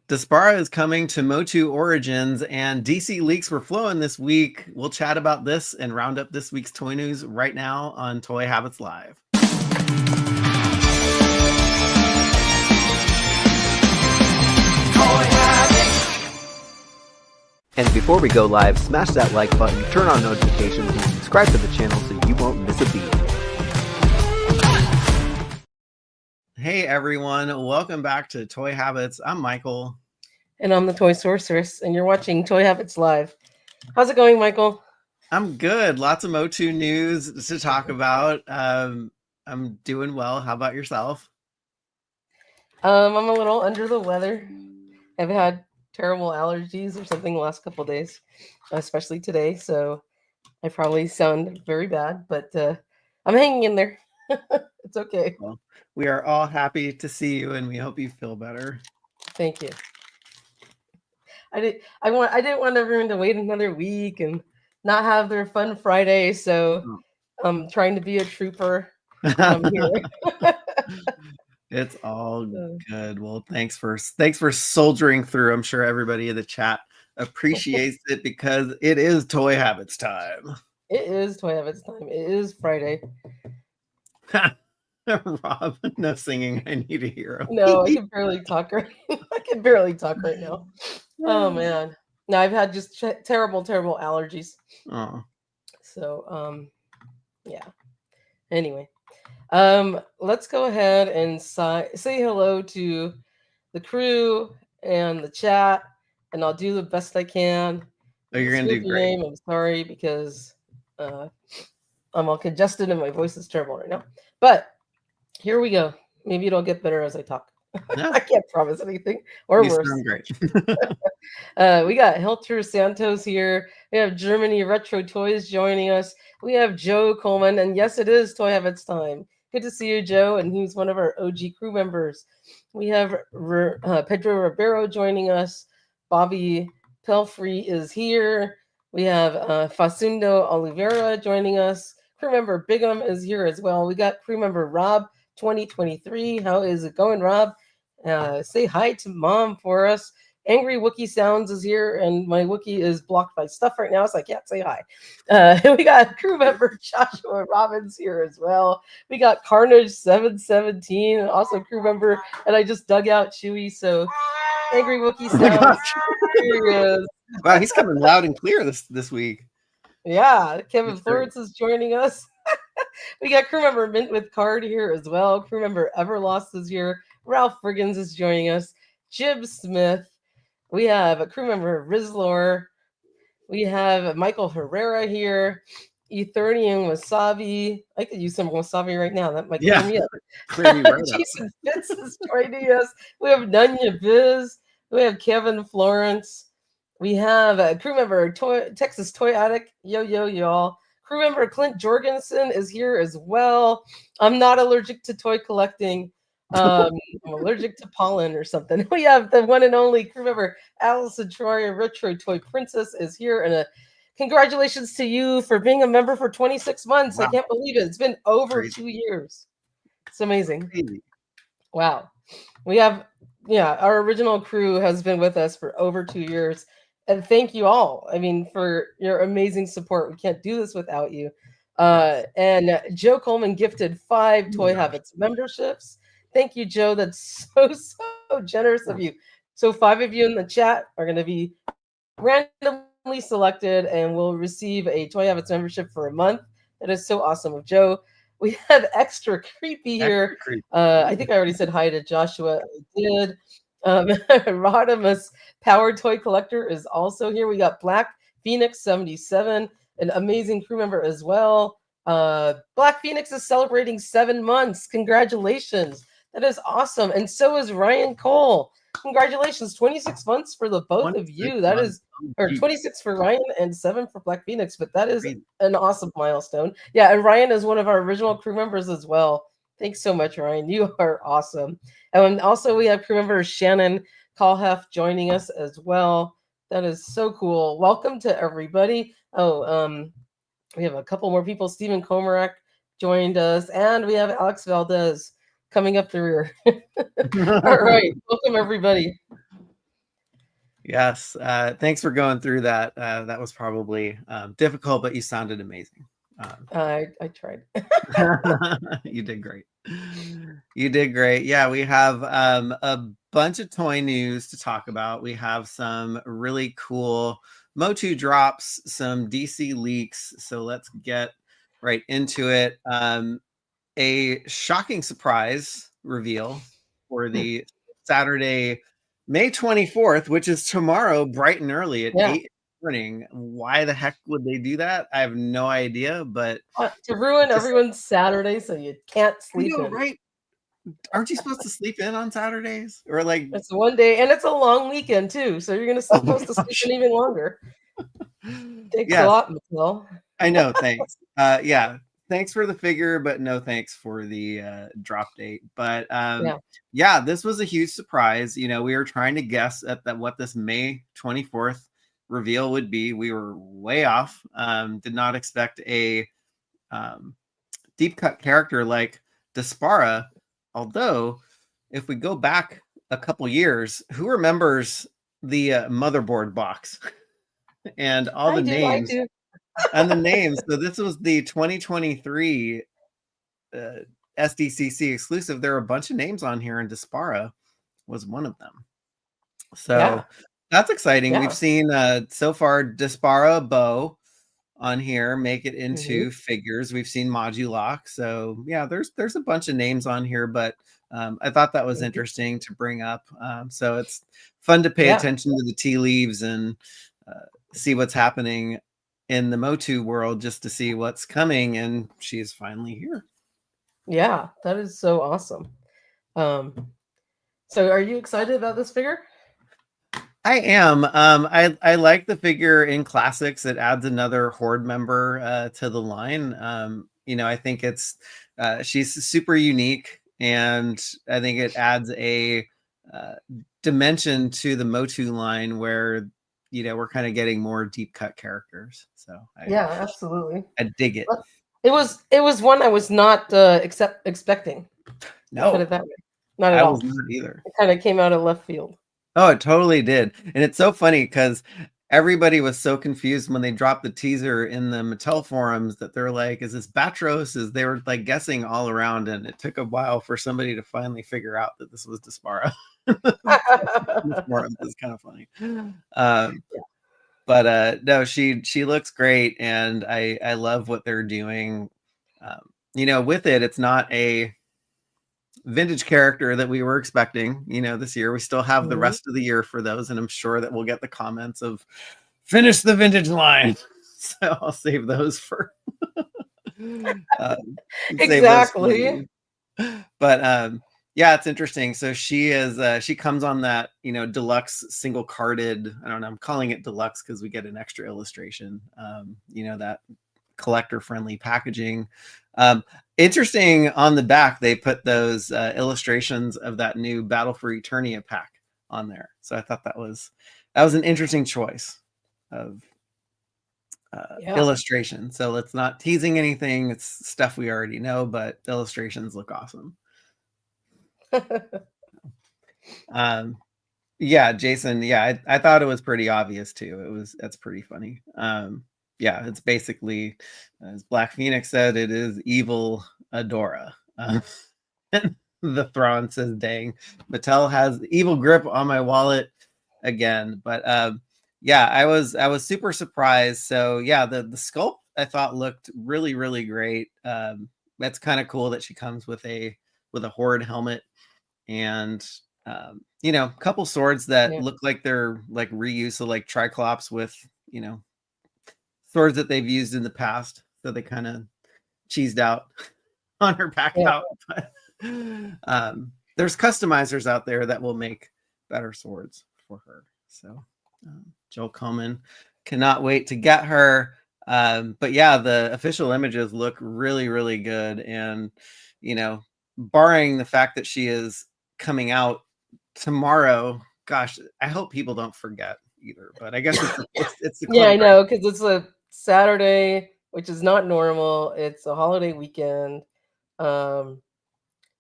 Despara is coming to Motu Origins, and DC leaks were flowing this week. We'll chat about this and round up this week's toy news right now on Toy Habits Live. And before we go live, smash that like button, turn on notifications, and subscribe to the channel so you won't miss a beat. Hey everyone, welcome back to Toy Habits. I'm Michael. And I'm the Toy Sorceress, and you're watching Toy Habits Live. How's it going, Michael? I'm good. Lots of Motu news to talk about. I'm doing well. How about yourself? I'm a little under the weather. I've had terrible allergies or something the last couple of days, especially today. So I probably sound very bad, but I'm hanging in there. It's okay. Well, we are all happy to see you, and we hope you feel better. Thank you. I didn't want everyone to wait another week and not have their fun Friday. So I'm trying to be a trooper. I'm here. It's all good. Well, thanks for soldiering through. I'm sure everybody in the chat appreciates it because it is Toy Habits time. It is Toy Habits time. It is Friday. Rob, no singing. I need a hero. No, I can barely talk right. I can barely talk right now. Oh man, no, I've had just terrible allergies. Oh, so yeah. Anyway, let's go ahead and say hello to the crew and the chat, and I'll do the best I can. Oh, you're gonna do great. I'm sorry because I'm all congested and my voice is terrible right now. But here we go. Maybe it'll get better as I talk. No. I can't promise anything or you worse. Sound great. We got Helter Santos here. We have Germany Retro Toys joining us. We have Joe Coleman, and yes, it is Toy Habits time. Good to see you, Joe, and he's one of our OG crew members. We have Pedro Ribeiro joining us. Bobby Pelfrey is here. We have Facundo Oliveira joining us. Crew member Bigham is here as well. We got crew member Rob 2023. How is it going, Rob? Say hi to Mom for us. Angry Wookie Sounds is here, and my Wookie is blocked by stuff right now, so I can't say hi. We got crew member Joshua Robbins here as well. We got Carnage 717, also crew member, and I just dug out Chewy, so Angry Wookie Sounds. Here he is. Wow, he's coming loud and clear this week. Yeah, Kevin Florence is joining us. We got crew member Mint with Card here as well. Crew member Everlost is here. Ralph Friggins is joining us. Jib Smith. We have a crew member Rizlor. We have Michael Herrera here. Eternium Wasabi. I could use some wasabi right now. That might clear me up. Jason Fitz is joining us. We have Nunya Biz. We have Kevin Florence. We have a crew member Texas Toy Addict. Yo, y'all. Crew member Clint Jorgensen is here as well. I'm not allergic to toy collecting. I'm allergic to pollen or something. We have the one and only crew member Allison Troy, Retro Toy Princess, is here. And congratulations to you for being a member for 26 months. Wow. I can't believe it. It's been over 2 years. It's amazing. Crazy. Wow. We have, our original crew has been with us for over 2 years. And thank you all. I mean, for your amazing support. We can't do this without you. And Joe Coleman gifted 5 Toy Habits memberships. Thank you, Joe. That's so generous of you. So 5 of you in the chat are going to be randomly selected and will receive a Toy Habits membership for a month. That is so awesome of Joe. We have Extra Creepy here. I think I already said hi to Joshua. I did. Rodimus Power Toy Collector is also here. We got Black Phoenix 77, an amazing crew member as well. Black Phoenix is celebrating 7 months. Congratulations. That is awesome. And so is Ryan Cole. Congratulations. 26 months for the both of you. That is, or 26 for Ryan and 7 for Black Phoenix, but that is an awesome milestone. Yeah, and Ryan is one of our original crew members as well. Thanks so much, Ryan. You are awesome. And also we have crew member Shannon Callhef joining us as well. That is so cool. Welcome to everybody. We have a couple more people. Stephen Komarak joined us, and we have Alex Valdez coming up the rear. All right. Welcome, everybody. Yes. Thanks for going through that. That was probably difficult, but you sounded amazing. I tried. You did great. You did great. Yeah, we have a bunch of toy news to talk about. We have some really cool Motu drops, some DC leaks. So let's get right into it. A shocking surprise reveal for the Saturday, May 24th, which is tomorrow, bright and early at Yeah. 8 in the morning. Why the heck would they do that? I have no idea, but To ruin just, everyone's Saturday so you can't I sleep know, in. right? Aren't you supposed to sleep in on Saturdays? Or like, It's one day, and it's a long weekend too, so you're gonna oh my supposed to sleep gosh. in even longer. Thanks a Yes, lot, Mattel. I know. Thanks. Yeah. Thanks for the figure, but no thanks for the drop date. But Yeah. yeah, this was a huge surprise. You know, we were trying to guess at that what this May 24th reveal would be. We were way off. Did not expect a um, deep cut character like Despara. Although, if we go back a couple years, who remembers the motherboard box and all the I do. I names? do. And the names. So this was the 2023 SDCC exclusive. There are a bunch of names on here, and Despara was one of them. Yeah. So that's exciting. We've Yeah. seen so far Despara Bow on here make it Mhm. into figures. We've seen Modulok. So yeah, there's a bunch of names on here, but I thought that was Mhm. interesting to bring up. So it's fun to pay Yeah. attention to the tea leaves and see what's happening in the Motu world just to see what's coming. And she's finally here. Yeah. That is so awesome. Um, so are you excited about this figure? I am. I like the figure in classics. It adds another Horde member to the line. You know, I think it's she's super unique, and I think it adds a dimension to the Motu line where you know we're kind of getting more deep cut characters. So Yeah, absolutely. I dig it. But it was one I was not expecting. I'll put No, it that way. Not at I was all. not either. It kind of came out of left field. Oh, it totally did. And it's so funny because everybody was so confused when they dropped the teaser in the Mattel forums that they're like, is this Batros? They were like guessing all around, and it took a while for somebody to finally figure out that this was Despara. The forums is kind of funny. Um, but no, she looks great, and I love what they're doing. You know, with it, it's not a vintage character that we were expecting, you know, this year. We still have the Mhm. rest of the year for those, and I'm sure that we'll get the comments of finish the vintage line. So I'll save those for save those for Exactly. you. But yeah, it's interesting. So she is she comes on that, you know, deluxe single carded, I don't know, I'm calling it deluxe because we get an extra illustration. You know, that collector friendly packaging. Um, Interesting, on the back they put those illustrations of that new Battle for Eternia pack on there. So I thought that was an interesting choice of Yeah. illustration. So it's not teasing anything, it's stuff we already know, but the illustrations look awesome. um yeah, Jason, yeah, I thought it was pretty obvious too. That's pretty funny. Yeah, it's basically, as Black Phoenix said, it is evil Adora. The Thrawn says, dang, Mattel has evil grip on my wallet again. But yeah, I was super surprised. So yeah, the sculpt I thought looked really, really great. That's kind of cool that she comes with a Horde helmet, and you know, a couple swords that Yeah. look like they're like reuse of like Triclops with, you know, swords that they've used in the past. So they kind of cheesed out on her back Yeah. out. But there's customizers out there that will make better swords for her. So Joel Coleman cannot wait to get her. But yeah, the official images look really, really good. And, you know, barring the fact that she is coming out tomorrow, gosh, I hope people don't forget either. But I guess it's the Yeah, club. I know, because it's a Saturday, which is not normal. It's a holiday weekend. Um,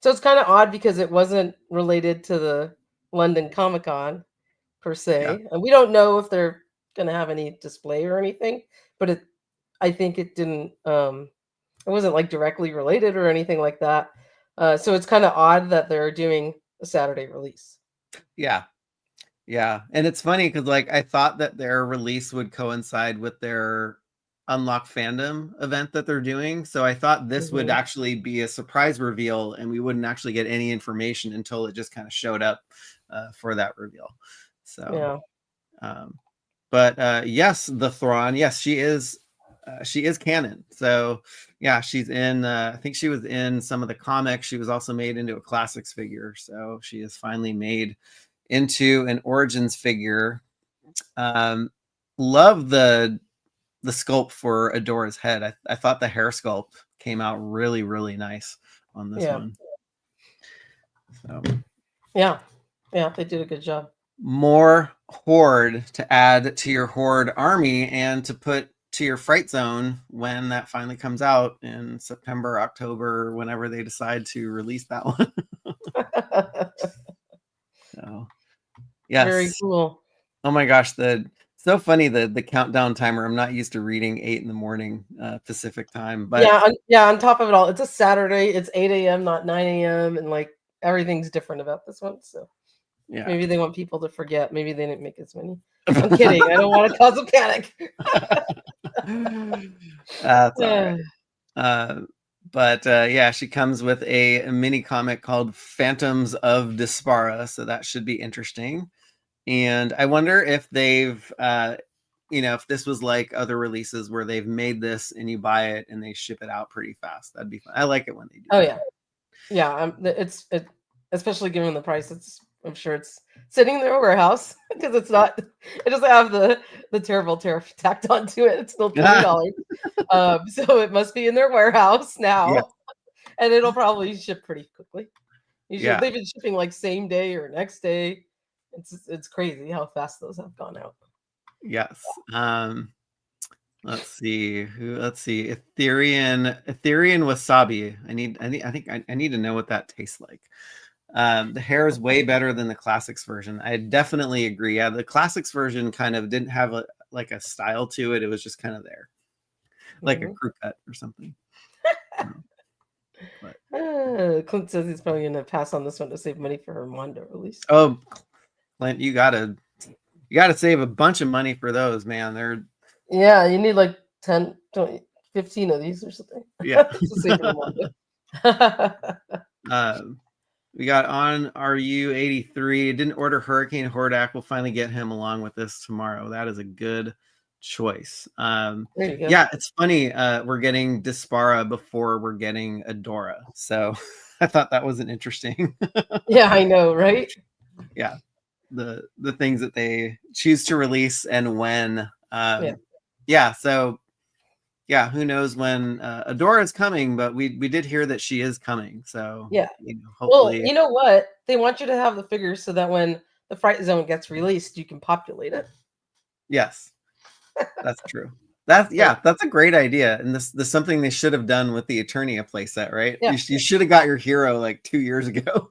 so it's kind of odd because it wasn't related to the London Comic Con per se. And we don't know if they're going to have any display or anything, but I think it didn't, it wasn't like directly related or anything like that. So it's kind of odd that they're doing a Saturday release. Yeah. Yeah. And it's funny because like I thought that their release would coincide with their Unlock Fandom event that they're doing. So I thought this would actually be a surprise reveal and we wouldn't actually get any information until it just kind of showed up for that reveal. So but yes, the Thrawn, yes, she is canon. So yeah, she's in I think she was in some of the comics. She was also made into a classics figure. So she is finally made into an Origins figure. Love the sculpt for Adora's head. I thought the hair sculpt came out really, really nice on this one. So yeah, they did a good job. More Horde to add to your Horde army and to put to your Fright Zone when that finally comes out in September, October, whenever they decide to release that one. So yes. Very cool. Oh my gosh, so funny the countdown timer. I'm not used to reading 8 in the Pacific time, but on top of it all, it's a Saturday, it's 8 a.m. not 9 a.m. and like everything's different about this one. So yeah, maybe they want people to forget. Maybe they didn't make as many. I'm kidding. I don't want to cause a panic. That's all right. But yeah, she comes with a mini comic called Phantoms of Despara, so that should be interesting. And I wonder if they've, if this was like other releases where they've made this and you buy it and they ship it out pretty fast. That'd be fun. I like it when they do. Oh yeah, yeah. It's especially given the price. I'm sure it's sitting in their warehouse because it doesn't have the terrible tariff tacked onto it. It's still $20. So it must be in their warehouse now, and it'll probably ship pretty quickly. Usually they've been shipping like same day or next day. It's crazy how fast those have gone out. Yes. Let's see. Etherean wasabi. I need to know what that tastes like. The hair is way better than the classics version. I definitely agree. Yeah, the classics version kind of didn't have a style to it. It was just kind of there, like a crew cut or something. Clint says he's probably gonna pass on this one to save money for her Mondo release. Oh, Clint, you gotta save a bunch of money for those, man. You need like 10, 20, 15 of these or something. Yeah. To save for Mondo. We got on RU83. Didn't order Hurricane Hordak. We'll finally get him along with this tomorrow. That is a good choice. There you go. Yeah, it's funny. We're getting Despara before we're getting Adora. So I thought that was an interesting. Yeah, I know, right? Yeah. The things that they choose to release and when. Yeah. So yeah, who knows when Adora is coming, but we did hear that she is coming. So yeah, hopefully. Well, you know what? They want you to have the figures so that when the Fright Zone gets released, you can populate it. Yes, that's true. That's a great idea. And this is something they should have done with the Eternia playset, right? Yeah. You should have got your hero like 2 years ago.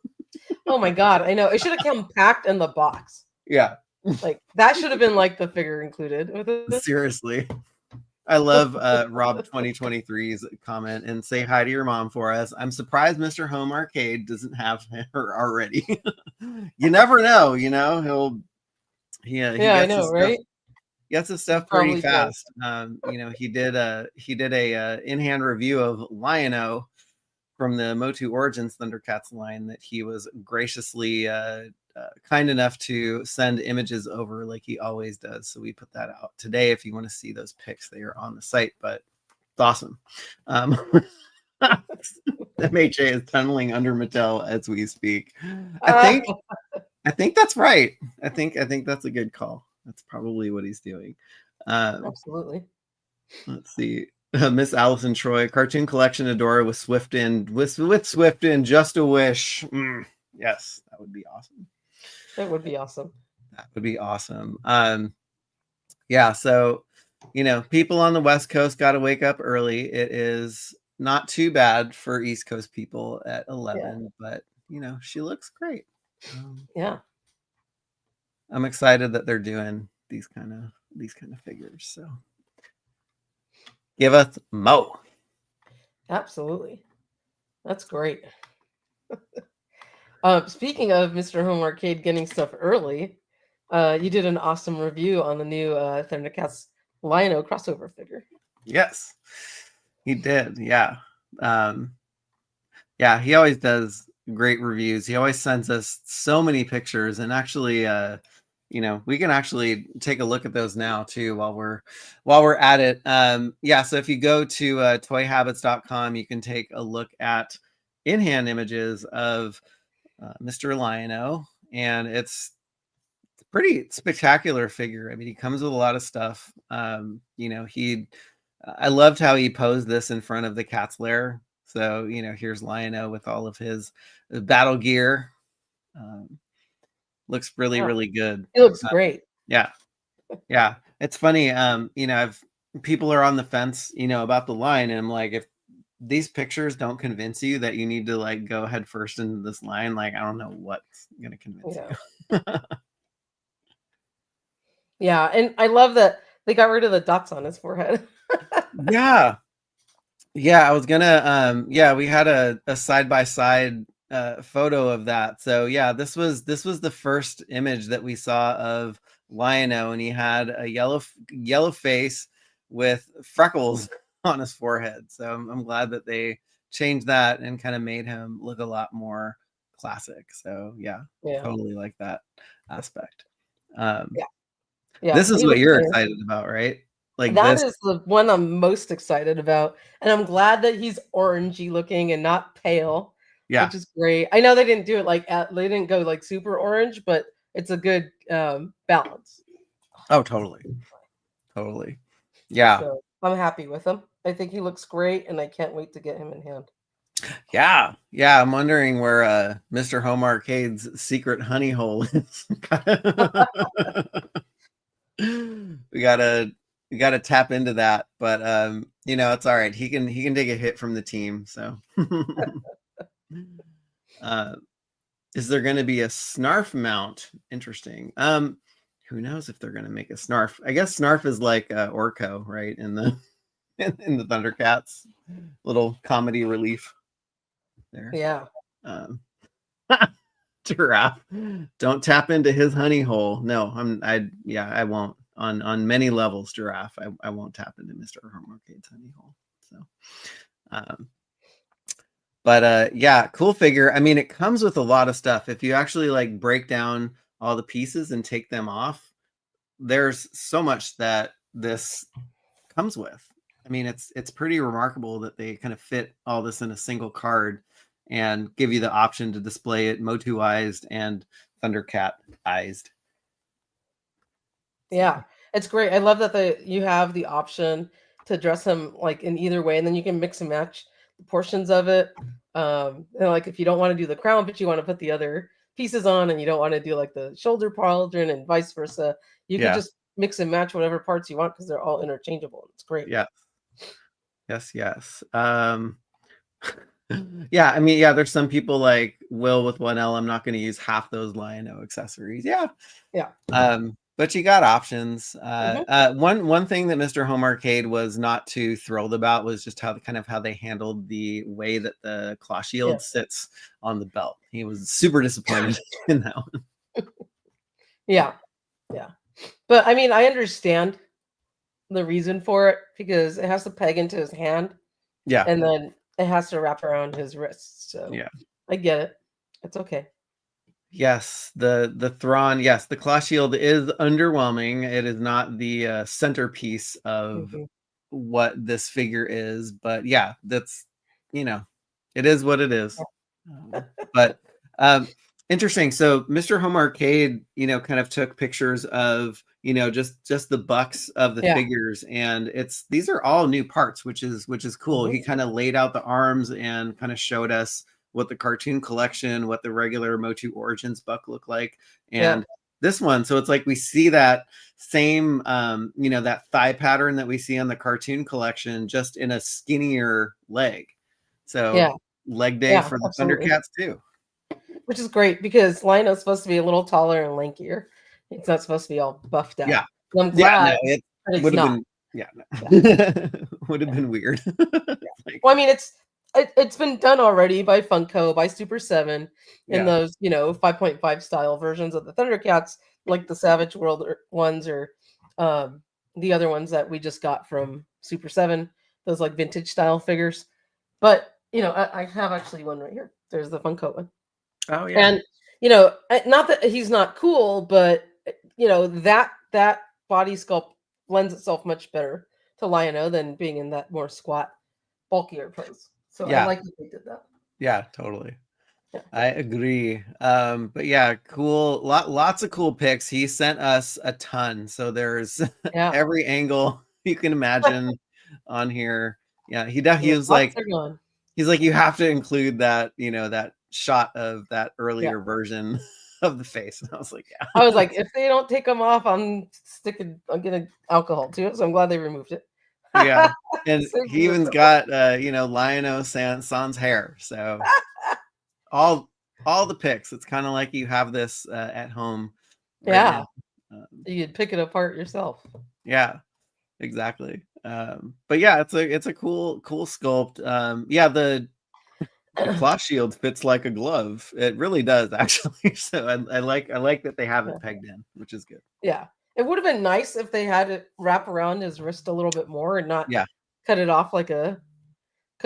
Oh my God, I know. It should have come packed in the box. Yeah. Like that should have been like the figure included with it. Seriously. I love Rob 2023's comment and say hi to your mom for us. I'm surprised Mr. Home Arcade doesn't have her already. You never know, he I know, right? He gets his stuff pretty fast. He did a in-hand review of Lion-O from the Motu Origins Thundercats line that he was graciously kind enough to send images over like he always does. So we put that out today. If you want to see those pics, they are on the site, but it's awesome. MHA is tunneling under Mattel as we speak. I think that's right. I think that's a good call. That's probably what he's doing. Absolutely. Let's see. Miss Allison Troy, cartoon collection Adora with Swift in just a wish. Yes, that would be awesome. That would be awesome. That would be awesome. Yeah, so people on the West Coast got to wake up early. It is not too bad for East Coast people at 11, but she looks great. Yeah. I'm excited that they're doing these kind of figures. So give us Mo. Absolutely. That's great. Speaking of Mr. Home Arcade getting stuff early, you did an awesome review on the new Thundercats Lion-O crossover figure. Yes, he did. Yeah. Yeah, he always does great reviews. He always sends us so many pictures, and actually, we can actually take a look at those now too while we're at it. Yeah, so if you go to toyhabits.com, you can take a look at in-hand images of Mr. Lion-O, and it's a pretty spectacular figure. I mean, he comes with a lot of stuff. I loved how he posed this in front of the cat's lair. So, here's Lion-O with all of his battle gear. Looks really, really good. He looks great. Yeah. Yeah. It's funny. People are on the fence, about the line. And I'm like, if these pictures don't convince you that you need to like go head first into this line, like, I don't know what's going to convince you. Yeah. And I love that they got rid of the dots on his forehead. Yeah. Yeah, I was gonna we had a side-by-side photo of that. So yeah, this was the first image that we saw of Lion-O, and he had a yellow face with freckles on his forehead. So I'm glad that they changed that and kind of made him look a lot more classic. So yeah. Totally like that aspect. Yeah. This is what you're excited about, right? Like that is the one I'm most excited about, and I'm glad that he's orangey looking and not pale. Yeah, which is great. I know they didn't do it they didn't go like super orange, but it's a good balance. Oh, totally. Yeah. So I'm happy with him. I think he looks great, and I can't wait to get him in hand. Yeah. I'm wondering where Mr. Home Arcade's secret honey hole is. we gotta tap into that, but it's all right. He can take a hit from the team. So is there going to be a Snarf mount? Interesting. Who knows if they're going to make a Snarf? I guess Snarf is like Orko, right? In the Thundercats, little comedy relief there. Yeah. Giraffe, don't tap into his honey hole. No, I won't. On many levels, Giraffe, I won't tap into Mr. Home Arcade's honey hole. So but yeah, cool figure. I mean, it comes with a lot of stuff. If you actually like break down all the pieces and take them off, there's so much that this comes with. I mean, it's pretty remarkable that they kind of fit all this in a single card and give you the option to display it Motu-ized and Thundercat-ized. Yeah, it's great. I love that you have the option to dress him like in either way, and then you can mix and match the portions of it. And like if you don't want to do the crown, but you want to put the other pieces on, and you don't want to do like the shoulder pauldron and vice versa, you can just mix and match whatever parts you want because they're all interchangeable. It's great. Yeah. Yes. Yeah, I mean, there's some people like Will with 1L. I'm not going to use half those Lion-O accessories. Yeah. But you got options. One thing that Mr. Home Arcade was not too thrilled about was just how they handled the way that the claw shield sits on the belt. He was super disappointed in that one. Yeah. But I mean, I understand the reason for it because it has to peg into his hand. Yeah. And then it has to wrap around his wrists. So yeah, I get it. It's okay. Yes, the Thrawn. Yes, the claw shield is underwhelming. It is not the centerpiece of what this figure is, but yeah, that's it is what it is. But interesting. So Mr. Home Arcade, kind of took pictures of just the bucks of the figures, and these are all new parts, which is cool. He kind of laid out the arms and kind of showed us what the cartoon collection, what the regular Motu Origins buck look like, and this one. So it's like we see that same, that thigh pattern that we see on the cartoon collection, just in a skinnier leg. So leg day for the Thundercats too. Which is great because Lion-O's supposed to be a little taller and lankier. It's not supposed to be all buffed out. Yeah. And I'm Yeah, glad no, it that it's would have not. been yeah, no. Would have been weird. Like, Well, I mean, it's been done already by Funko, by Super 7, in yeah. those 5.5 style versions of the Thundercats, like the Savage World ones, or um, the other ones that we just got from Super 7, those like vintage style figures. But I have actually one right here. There's the Funko one, Oh, yeah. and not that he's not cool, but that body sculpt lends itself much better to Lion-O than being in that more squat, bulkier pose. So I Yeah. like that they did that. Yeah, totally. Yeah. I agree. But yeah, cool. Lots of cool pics. He sent us a ton. So there's Yeah. every angle you can imagine on here. Yeah, he was Lots like, are gone. he's like, you have to include that, that shot of that Yeah. earlier version of the face. And I was like, yeah. I was like, if they don't take them off, I'm getting alcohol to it. So I'm glad they removed it. Yeah. And Save he me even's the got Lion-O Sans hair. So all the pics. It's kind of like you have this at home right yeah. now. You could pick it apart yourself. Yeah, exactly. But yeah, it's a cool sculpt. Yeah, the claw shield fits like a glove. It really does, actually. So I like that they have it pegged in, which is good. Yeah. It would have been nice if they had it wrap around his wrist a little bit more and not Yeah. cut it off because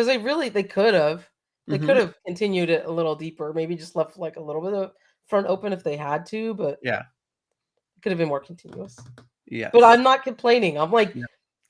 they could have. They could Mhm. have continued it a little deeper, maybe just left like a little bit of front open if they had to, but Yeah. it could have been more continuous. Yes. But I'm not complaining. I'm like Yeah.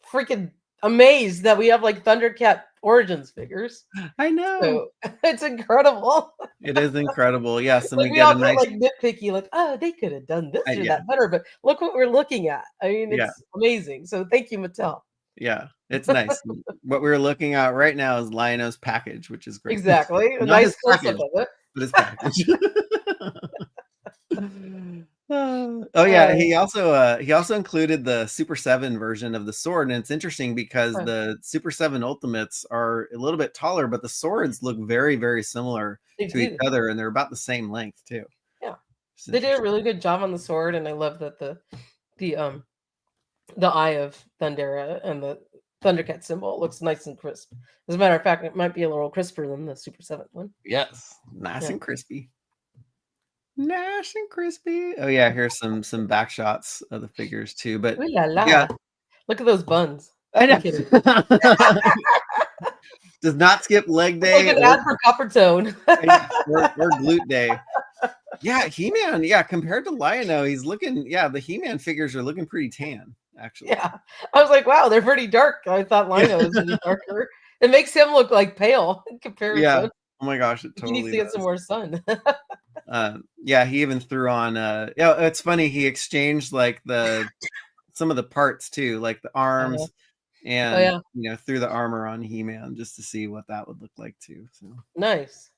freaking amazed that we have like Thundercat Origins figures. I know. So it's incredible. It is incredible. Yes, and Like we we get all a get nice like nitpicky, like, oh, they could have done this or yeah. that better, but look what we're looking at. I mean, Yeah. it's amazing. So thank you, Mattel. Yeah, it's nice. What we're looking at right now is Lion-O's package, which is great. Exactly. A Not nice his close up package, of it. but his package. Oh yeah, he also included the Super 7 version of the sword, and it's interesting because the Super 7 Ultimates are a little bit taller, but the swords look very, very similar to each other, and they're about the same length too. Yeah, they did a really good job on the sword, and I love that the eye of Thundera and the Thundercat symbol looks nice and crisp. As a matter of fact, it might be a little crisper than the Super 7 one. Yes, nice and crispy. Nice and crispy. Oh yeah, here's some back shots of the figures too. But Ooh la la. yeah, Look at those buns. I know. I'm kidding. Does not skip leg Like day an ad for Copper Tone. or glute day. Yeah, He-Man. Yeah, compared to Lion-O, he's looking. Yeah, the He-Man figures are looking pretty tan, actually. Yeah, I was like, wow, they're pretty dark. I thought Lion-O was really darker. It makes him look like pale in comparison. Yeah. Oh my gosh, it totally He needs to get some more sun. Yeah, he even threw on. Yeah, it's funny. He exchanged like some of the parts too, like the arms. And threw the armor on He-Man just to see what that would look like too. So nice.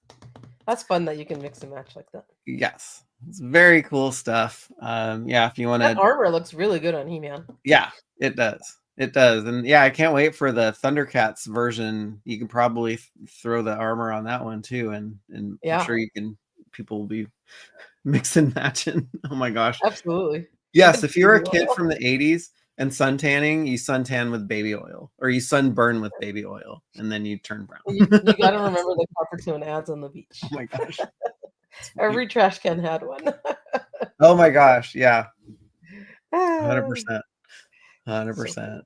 That's fun that you can mix and match like that. Yes, it's very cool stuff. Yeah, if you want that to, armor looks really good on He-Man. Yeah, it does. It does, and yeah, I can't wait for the Thundercats version. You can probably throw the armor on that one too, and I'm sure people will be mixing and matching. Oh my gosh, absolutely. Yes, if you're a kid from the 80s and suntanning, you suntan with baby oil, or you sunburn with baby oil, and then you turn brown. You got to remember the Copper Tone ads on the beach. Oh my gosh. Every trash can had one. Oh my gosh, yeah. 100%. 100%.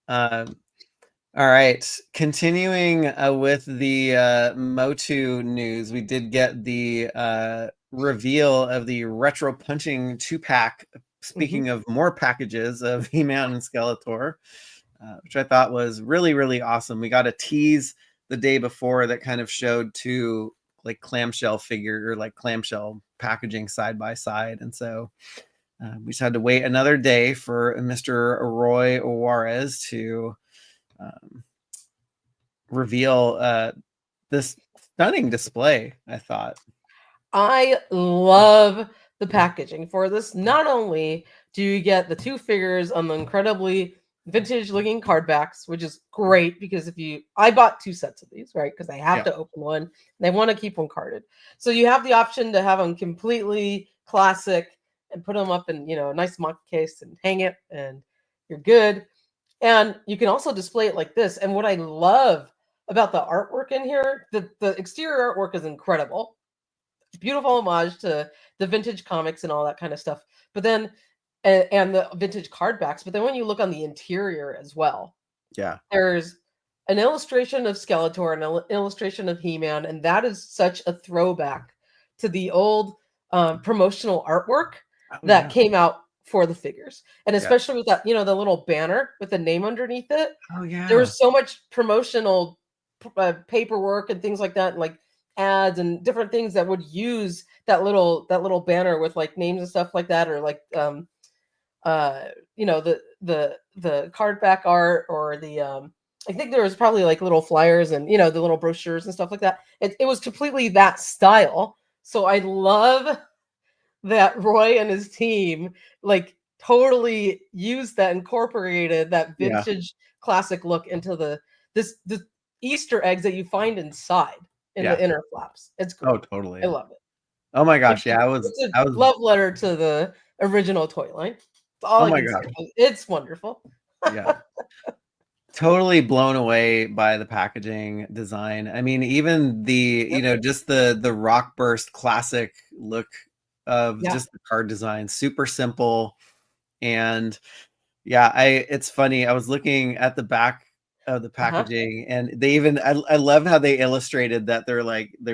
All right, continuing with the Motu news, we did get the reveal of the Retro Punching 2-pack. Speaking of more packages of He-Man and Skeletor, which I thought was really, really awesome. We got a tease the day before that kind of showed two like clamshell figure or like clamshell packaging side by side. And so we just had to wait another day for Mr. Roy Juarez to reveal this stunning display, I thought. I love the packaging for this. Not only do you get the two figures on the incredibly vintage looking card backs, which is great because I bought 2 sets of these, right? Because I have to open one and I want to keep one carded. So you have the option to have them completely classic and put them up in, you know, a nice mock case and hang it, and you're good. And you can also display it like this. And what I love about the artwork in here, the exterior artwork is incredible. Beautiful homage to the vintage comics and all that kind of stuff. But then, and the vintage card backs. But then when you look on the interior as well, Yeah. there's an illustration of Skeletor and an illustration of He-Man. And that is such a throwback to the old promotional artwork that came out for the figures. And especially with that, you know, the little banner with the name underneath it. Oh, yeah. There was so much promotional paperwork and things like that, and like ads and different things that would use that little banner with like names and stuff like that, or like you know, the card back art, or the I think there was probably like little flyers and, you know, the little brochures and stuff like that. It was completely that style. So I love that Roy and his team like totally used that, incorporated that vintage classic look into the Easter eggs that you find inside in the inner flaps. It's great. Oh, totally. I love it. Oh my gosh, it's I was love letter to the original toy line. All oh my gosh, say. It's wonderful. Yeah. Totally blown away by the packaging design. I mean, even the, you know, just the rock burst classic look of just the card design, super simple. And it's funny. I was looking at the back of the packaging, and they even I love how they illustrated that they're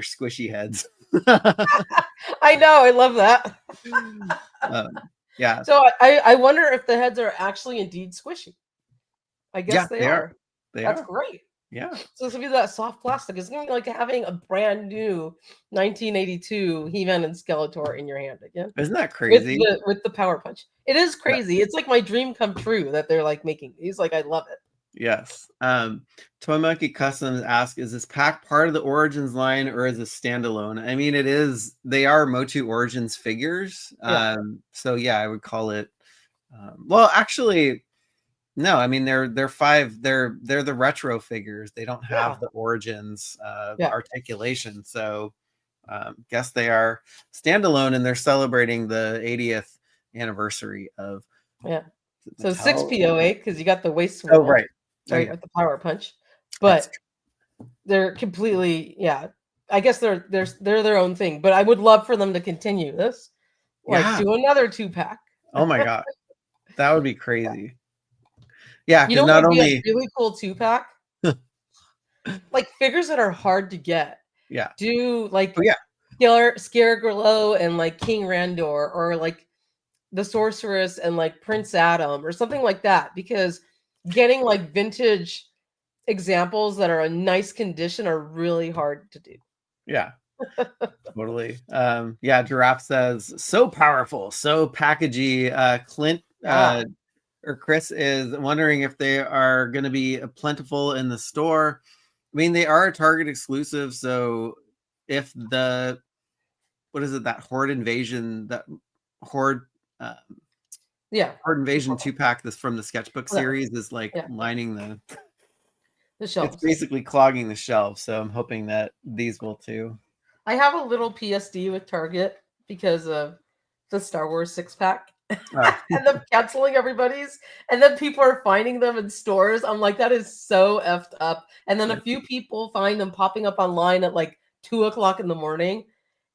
squishy heads. I know, I love that. Yeah. So I wonder if the heads are actually indeed squishy. I guess they are. That's great. Yeah. So this will be that soft plastic. It's gonna be like having a brand new 1982 He-Man and Skeletor in your hand again. Isn't that crazy? With the power punch. It is crazy. Yeah. It's like my dream come true that they're like making these. Like, I love it. Yes. Toy Monkey Customs asks, is this pack part of the Origins line or is it standalone? I mean, it is. They are Motu Origins figures. So yeah, I would call it. Well, actually. No, I mean they're the retro figures. They don't have the Origins articulation. So guess they are standalone, and they're celebrating the 80th anniversary of So 6PO8, because you got the waist swivel, right with the power punch. But they're completely I guess they're their own thing. But I would love for them to continue this. Like do another 2-pack. Oh my god. That would be crazy. Yeah, you know not what would only be a really cool 2-pack, like figures that are hard to get. Yeah. Do like Scareglow and like King Randor, or like the Sorceress and like Prince Adam, or something like that. Because getting like vintage examples that are in nice condition are really hard to do. Yeah. Totally. Giraffe says, so powerful, so packagey. Clint or Chris is wondering if they are going to be plentiful in the store. I mean, they are a Target exclusive. So if that Horde Invasion, Horde Invasion 2-pack this from the sketchbook series is like lining the shelves. It's basically clogging the shelves. So I'm hoping that these will too. I have a little PSD with Target because of the Star Wars 6-pack. And them canceling everybody's, and then people are finding them in stores. I'm like, that is so effed up. And then a few people find them popping up online at like 2:00 in the morning,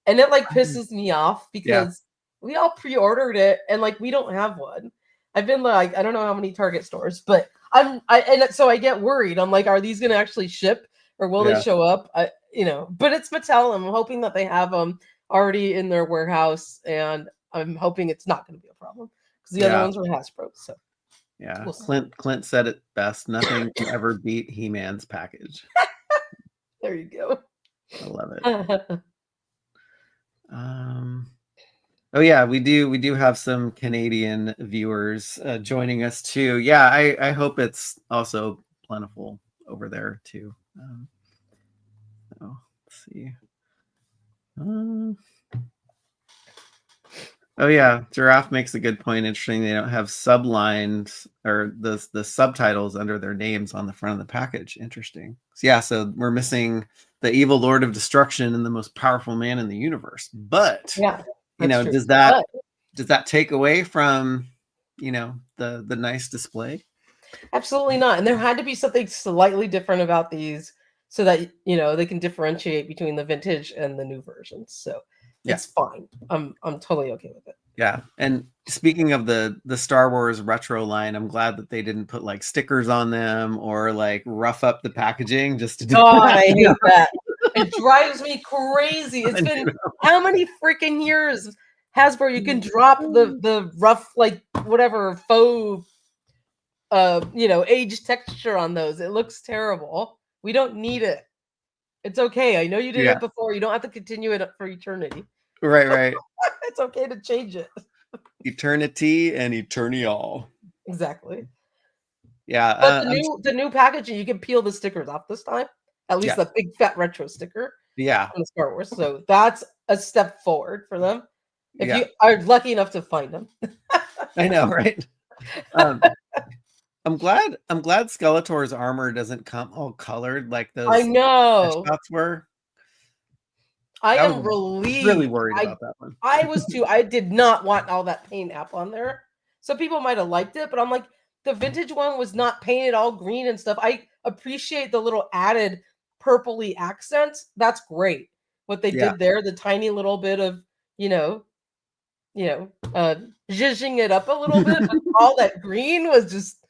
and it like pisses me off because we all pre-ordered it and like we don't have one. I've been like, I don't know how many Target stores, but so I get worried. I'm like, are these gonna actually ship, or will they show up? But it's Mattel. I'm hoping that they have them already in their warehouse, and I'm hoping it's not going to be a problem because the other ones were Hasbro. So Clint said it best. Nothing can ever beat He-Man's package. There you go. I love it. We do have some Canadian viewers joining us too. Yeah, I hope it's also plentiful over there too. Let's see. Giraffe makes a good point. Interesting, they don't have sublines or the subtitles under their names on the front of the package. Interesting. So we're missing the evil Lord of Destruction and the most powerful man in the universe. But does that does that take away from, you know, the nice display? Absolutely not. And there had to be something slightly different about these so that you know they can differentiate between the vintage and the new versions. So Yeah. it's fine. I'm totally okay with it. Yeah. And speaking of the Star Wars retro line, I'm glad that they didn't put like stickers on them or like rough up the packaging just to do God, that. I hate that. It drives me crazy. It's been how many freaking years, Hasbro? You can drop the rough, like whatever faux you know, age texture on those. It looks terrible. We don't need it. It's okay. I know you did Yeah. it before. You don't have to continue it for eternity. Right. It's okay to change it. Eternity and Eternial. Exactly. Yeah. But the new packaging, you can peel the stickers off this time. At least Yeah. the big fat retro sticker Yeah. on the Star Wars. So that's a step forward for them. If Yeah. you are lucky enough to find them. I know, right? I'm glad Skeletor's armor doesn't come all colored like I those know. shots were. I I was am relieved. really worried about that one. I was too. I did not want all that paint app on there. Some people might have liked it, but I'm like, the vintage one was not painted all green and stuff. I appreciate the little added purpley accents. That's great. What they Yeah. did there, the tiny little bit of, you know, zhuzhing it up a little bit, but all that green was just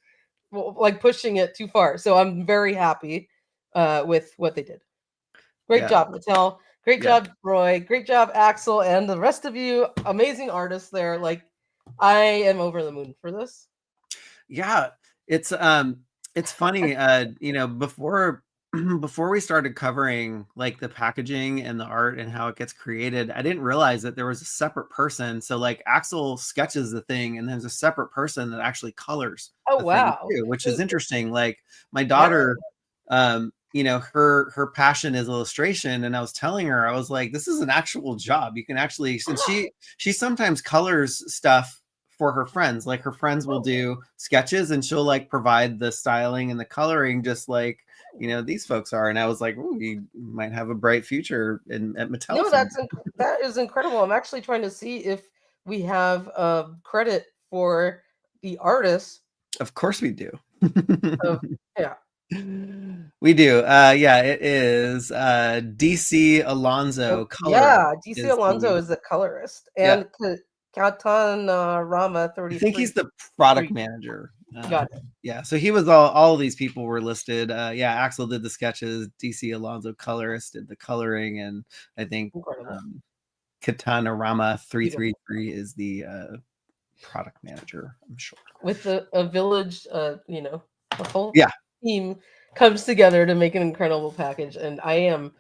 like pushing it too far. So I'm very happy with what they did. Great Yeah. job, Mattel. Great Yeah. job, Roy. Great job, Axel, and the rest of you. Amazing artists there. Like, I am over the moon for this. Yeah. It's funny, you know, before we started covering like the packaging and the art and how it gets created, I didn't realize that there was a separate person. So like Axel sketches the thing and there's a separate person that actually colors Oh, the thing wow. too, which is interesting. Like my daughter, you know, her passion is illustration, and I was telling her, I was like, this is an actual job. You can actually, since she sometimes colors stuff for her friends, like her friends will do sketches and she'll like provide the styling and the coloring just like, you know, these folks are. And I was like, ooh, you might have a bright future at Mattel. No, that is incredible. I'm actually trying to see if we have credit for the artist. Of course we do. Yeah. We do. Yeah, it is DC Alonso. Yeah, DC Alonso is the colorist. And Rama I 33. think he's the product manager. Got it. Yeah, so he was all of these people were listed. Yeah, Axel did the sketches, DC Alonso colorist did the coloring, and I think Katana Rama 333 is the product manager, I'm sure. With a village, you know, the whole Yeah. team comes together to make an incredible package, and I am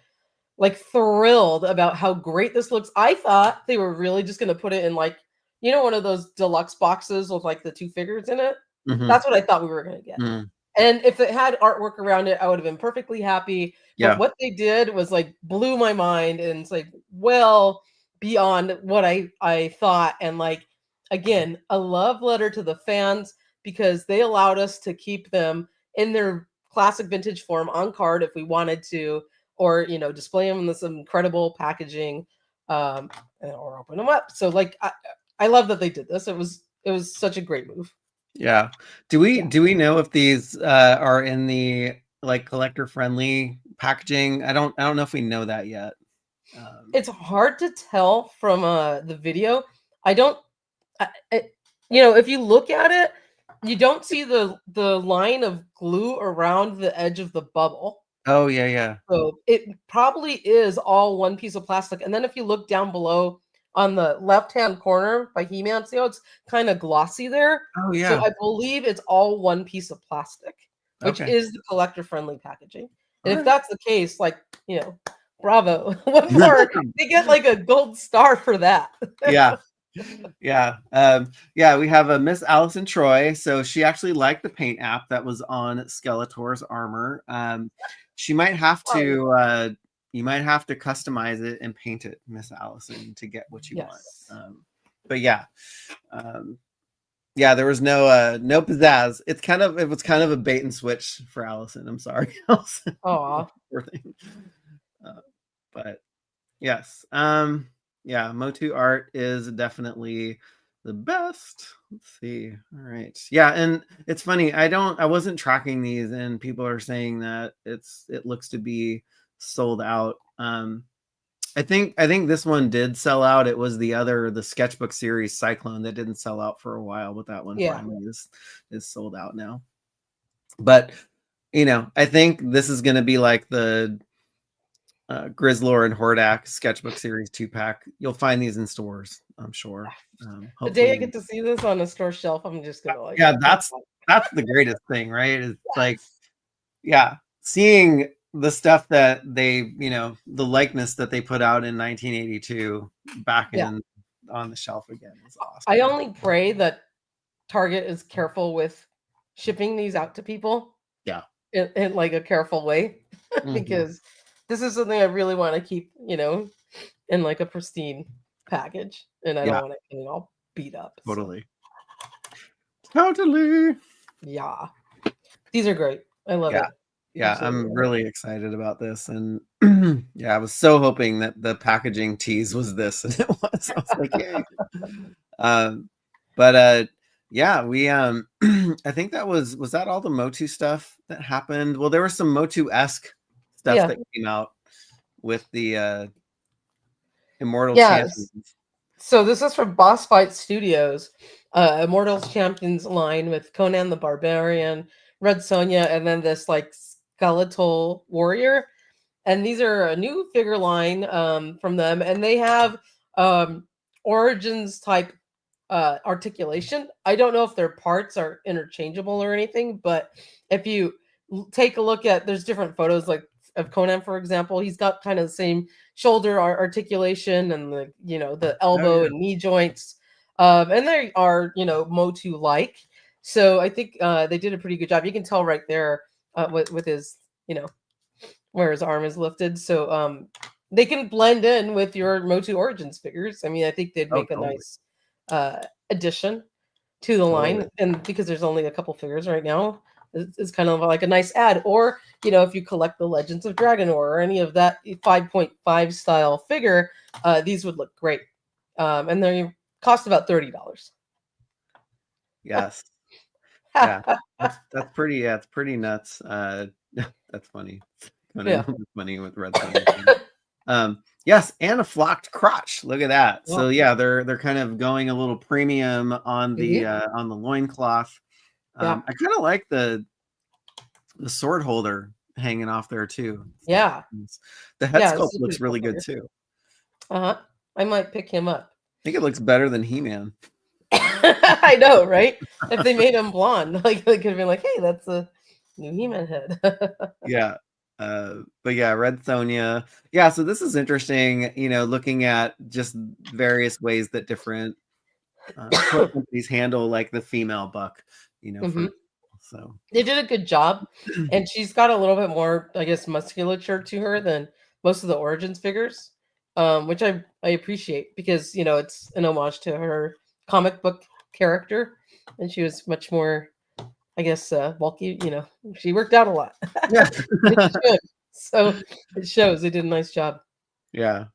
like thrilled about how great this looks. I thought they were really just going to put it in like, you know, one of those deluxe boxes with like the two figures in it. Mhm. That's what I thought we were going to get. Mm. And if it had artwork around it, I would have been perfectly happy. Yeah. But what they did was like blew my mind, and it's like well beyond what I thought. And like, again, a love letter to the fans because they allowed us to keep them in their classic vintage form on card if we wanted to, or, you know, display them with some incredible packaging, or open them up. So like, I love that they did this. It was such a great move. Yeah. Do we know if these are in the like collector friendly packaging? I don't know if we know that yet. It's hard to tell from the video. You know, if you look at it, you don't see the line of glue around the edge of the bubble. Oh yeah. So it probably is all one piece of plastic. And then if you look down below on the left-hand corner by He-Man, see how it's kind of glossy there? Oh yeah. So I believe it's all one piece of plastic, which is the collector-friendly packaging. And if that's the case, like, you know, bravo. What more? They get like a gold star for that. Yeah. We have a Miss Allison Troy. So she actually liked the paint app that was on Skeletor's armor. She might have to you might have to customize it and paint it, Miss Allison, to get what you want. But yeah. There was no pizzazz. It was kind of a bait and switch for Allison. I'm sorry, Allison. Aw. Poor thing. But yes. Motu art is definitely the best. Let's see. All right. Yeah, and it's funny. I wasn't tracking these, and people are saying that it looks to be sold out. I think this one did sell out. It was the sketchbook series Cyclone that didn't sell out for a while, but that one finally is sold out now. But I think this is going to be like the Grizzlor and Hordak sketchbook series 2-pack. You'll find these in stores, I'm sure. The day I get to see this on a store shelf, I'm just gonna like. Yeah, that's the greatest thing, right? It's like, yeah, seeing the stuff that they, the likeness that they put out in 1982 back in on the shelf again is awesome. I only pray that Target is careful with shipping these out to people. Yeah. In like a careful way, because this is something I really want to keep, in like a pristine package, and I don't want it getting all beat up. Totally. Totally. Yeah. These are great. I love it. Yeah, Absolutely. I'm really excited about this. And I was so hoping that the packaging tease was this, and it was. I was like, yay. We I think that was that all the Motu stuff that happened? Well, there was some Motu-esque stuff that came out with the Immortal Champions. So this is from Boss Fight Studios, Immortal Champions line with Conan the Barbarian, Red Sonja, and then this like Skeletal Warrior. And these are a new figure line from them, and they have Origins type articulation. I don't know if their parts are interchangeable or anything, but if you take a look at, there's different photos like of Conan, for example. He's got kind of the same shoulder articulation and the elbow and knee joints, and they are Motu like. So I think they did a pretty good job. You can tell right there with his where his arm is lifted. So they can blend in with your Motu Origins figures. I mean, I think they'd make a nice addition to the line, and because there's only a couple figures right now, it's kind of like a nice add. Or if you collect the Legends of Dragonor or any of that 5.5 style figure, these would look great, and they cost about $30. Yes. Yeah, that's pretty. Yeah, it's pretty nuts. That's funny. Funny with Red Sonja. Yes, and a flocked crotch. Look at that. Oh. So yeah, they're kind of going a little premium on the loincloth. I kind of like the sword holder hanging off there too. Yeah. The head sculpt looks really good too. I might pick him up. I think it looks better than He-Man. I know, right? If they made him blonde, like they could have been like, hey, that's a new He-Man head. Yeah. But yeah, Red Sonja. Yeah, so this is interesting, looking at just various ways that different companies handle like the female buck, so they did a good job. And she's got a little bit more, I guess, musculature to her than most of the Origins figures, which I appreciate, because it's an homage to her comic book character, and she was much more, I guess, bulky. She worked out a lot. Yeah. So it shows they did a nice job. Yeah.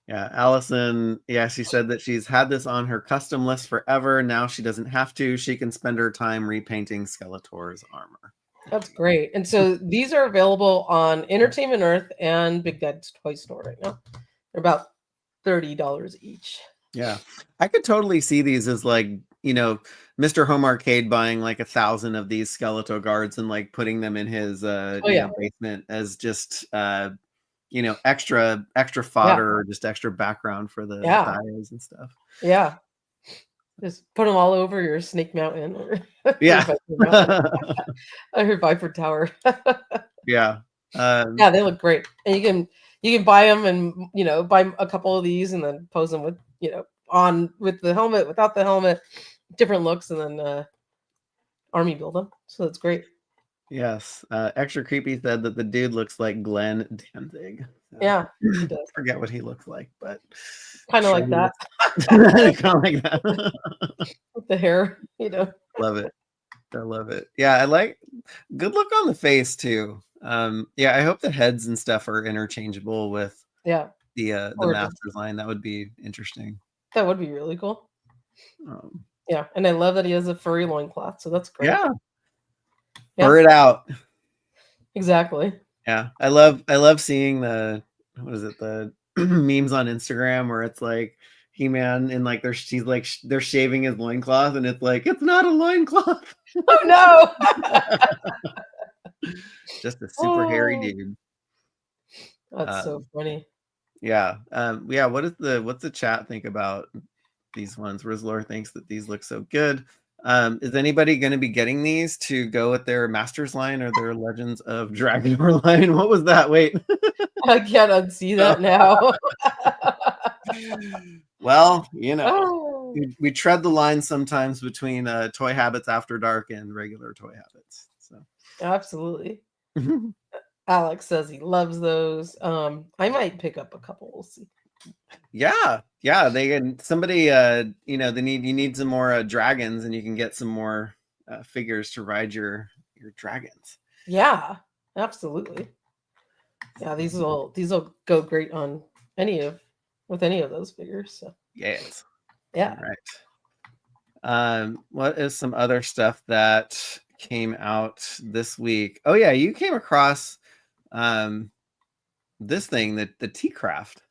Allison, she said that she's had this on her custom list forever. Now she doesn't have to. She can spend her time repainting Skeletor's armor. That's great. And so these are available on Entertainment Earth and Big Dad's Toy Store right now. They're about $30 each. Yeah, I could totally see these as like, Mr. Home Arcade buying like 1,000 of these Skeletor guards and like putting them in his basement as just extra fodder or just extra background for the dios and stuff. Yeah, just put them all over your Snake Mountain or your Viper Tower. Yeah, they look great, and you can buy them and buy a couple of these and then pose them with on with the helmet, without the helmet, different looks, and then army build them. So that's great. Yes. Extra Creepy said that the dude looks like Glenn Danzig. Yeah, he does. Forget what he looks like, but kind of like that. Kind of like that. With the hair, Love it. I love it. Yeah, I like good look on the face too. I hope the heads and stuff are interchangeable with the Masters line. That would be interesting. That would be really cool. Yeah, and I love that he has a furry loincloth, so that's great. Yeah. Yeah. Fur it out. Exactly. Yeah. I love seeing the memes on Instagram where it's like He-Man and like they're shaving his loincloth and it's like, it's not a loincloth. Oh no. Just a super hairy dude. That's so funny. Yeah. Yeah, what's the chat think about these ones? Rizlor thinks that these look so good. Is anybody going to be getting these to go with their Masters line or their Legends of Dragonor line? What was that? Wait. I can't unsee that now. Well, Oh. we tread the line sometimes between Toy Habits After Dark and regular Toy Habits. So Absolutely. Alex says he loves those. I might pick up a couple. We'll see. Yeah, they can somebody you need some more dragons and you can get some more figures to ride your dragons. Yeah, absolutely. Yeah, these will go great on with any of those figures. So Yes. yeah. All right. What is some other stuff that came out this week? Oh yeah, you came across this thing, the T-Craft.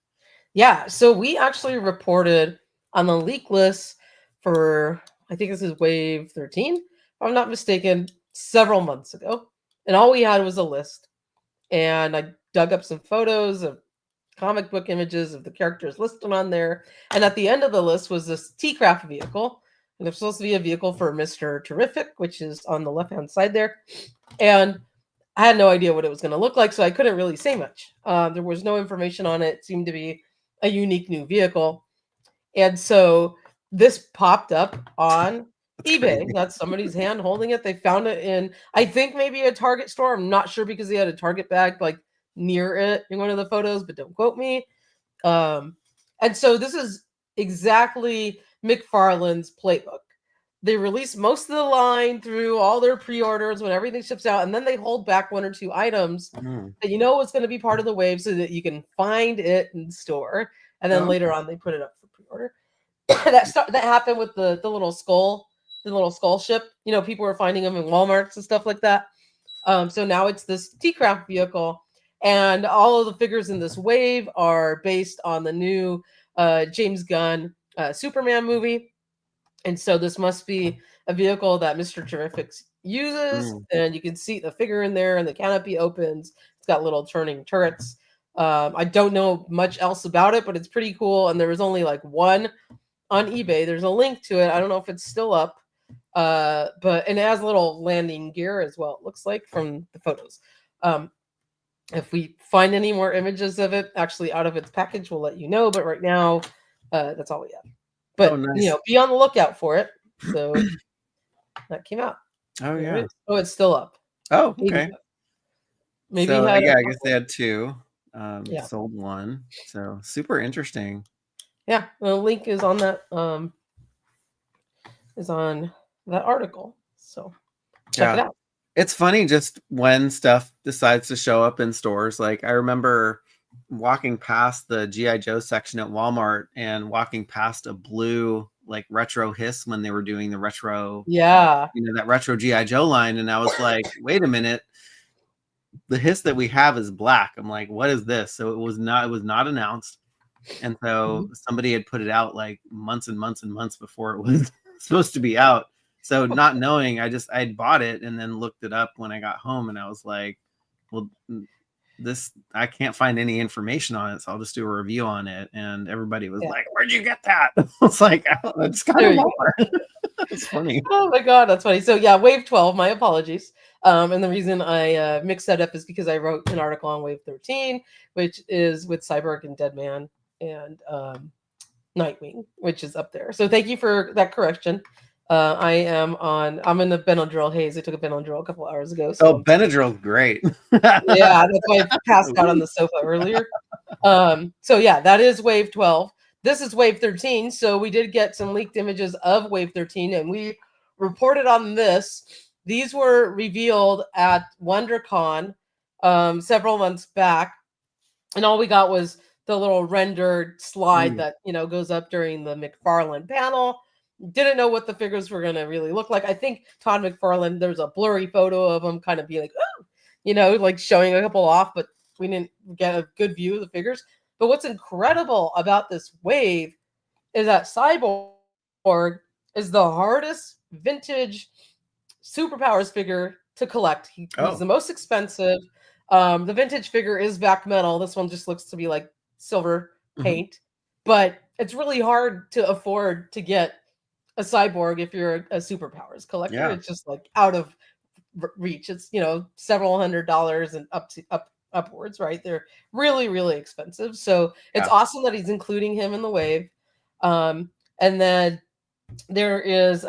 Yeah, so we actually reported on the leak list for, I think this is wave 13, if I'm not mistaken, several months ago. And all we had was a list. And I dug up some photos of comic book images of the characters listed on there. And at the end of the list was this T-Craft vehicle. And there's supposed to be a vehicle for Mr. Terrific, which is on the left-hand side there. And I had no idea what it was going to look like, so I couldn't really say much. There was no information on it. It seemed to be a unique new vehicle. And so this popped up on eBay. Crazy. That's somebody's hand holding it. They found it in, I think, maybe a Target store. I'm not sure because they had a Target bag like near it in one of the photos, but don't quote me. And so this is exactly McFarlane's playbook. They release most of the line through all their pre-orders when everything ships out, and then they hold back one or two items that you know is going to be part of the wave so that you can find it in store. And then later on, they put it up for pre-order. that happened with the little skull ship. You know, people were finding them in Walmarts and stuff like that. So now it's this T-Craft vehicle, and all of the figures in this wave are based on the new James Gunn Superman movie. And so this must be a vehicle that Mr. Terrific uses, and you can see the figure in there, and the canopy opens. It's got little turning turrets. I don't know much else about it, but it's pretty cool. And there was only like one on eBay. There's a link to it. I don't know if it's still up, and it has a little landing gear as well. It looks like from the photos. If we find any more images of it actually out of its package, we'll let you know. But right now, that's all we have. But nice. be on the lookout for it. So that came out. Oh yeah. Oh, it's still up. Oh, okay. Maybe so, I guess they had two. Sold one. So super interesting. Yeah, the link is on that article. So check it out. It's funny just when stuff decides to show up in stores. Like I remember walking past the G.I. Joe section at Walmart and walking past a blue like retro hiss when they were doing the retro, that retro G.I. Joe line. And I was like, wait a minute, the hiss that we have is black. I'm like, what is this? So it was not announced. And so somebody had put it out like months and months and months before it was supposed to be out. So not knowing, I bought it and then looked it up when I got home and I was like, well, I can't find any information on it. So I'll just do a review on it. And everybody was like, where'd you get that? I was like, I just got it. It's funny. Oh my God, that's funny. So yeah, Wave 12, my apologies. And the reason I mixed that up is because I wrote an article on Wave 13, which is with Cyborg and Deadman and Nightwing, which is up there. So thank you for that correction. I'm in the Benadryl haze. I took a Benadryl a couple hours ago. So Benadryl's great. Yeah, that's why I passed out on the sofa earlier. So yeah, that is Wave 12. This is Wave 13. So we did get some leaked images of Wave 13, and we reported on this. These were revealed at WonderCon several months back, and all we got was the little rendered slide that goes up during the McFarlane panel. didn't know what the figures were going to really look like. I think Todd McFarlane, there's a blurry photo of him kind of being like, oh, you know, like showing a couple off, but we didn't get a good view of the figures. But what's incredible about this wave is that Cyborg is the hardest vintage Superpowers figure to collect. He's the most expensive. The vintage figure is back metal. This one just looks to be like silver paint, but it's really hard to afford to get a Cyborg if you're a Superpowers collector. Yeah. It's just like out of reach. It's, you know, several $100s and upwards, right? They're really, really expensive. So it's awesome that he's including him in the wave. And then there is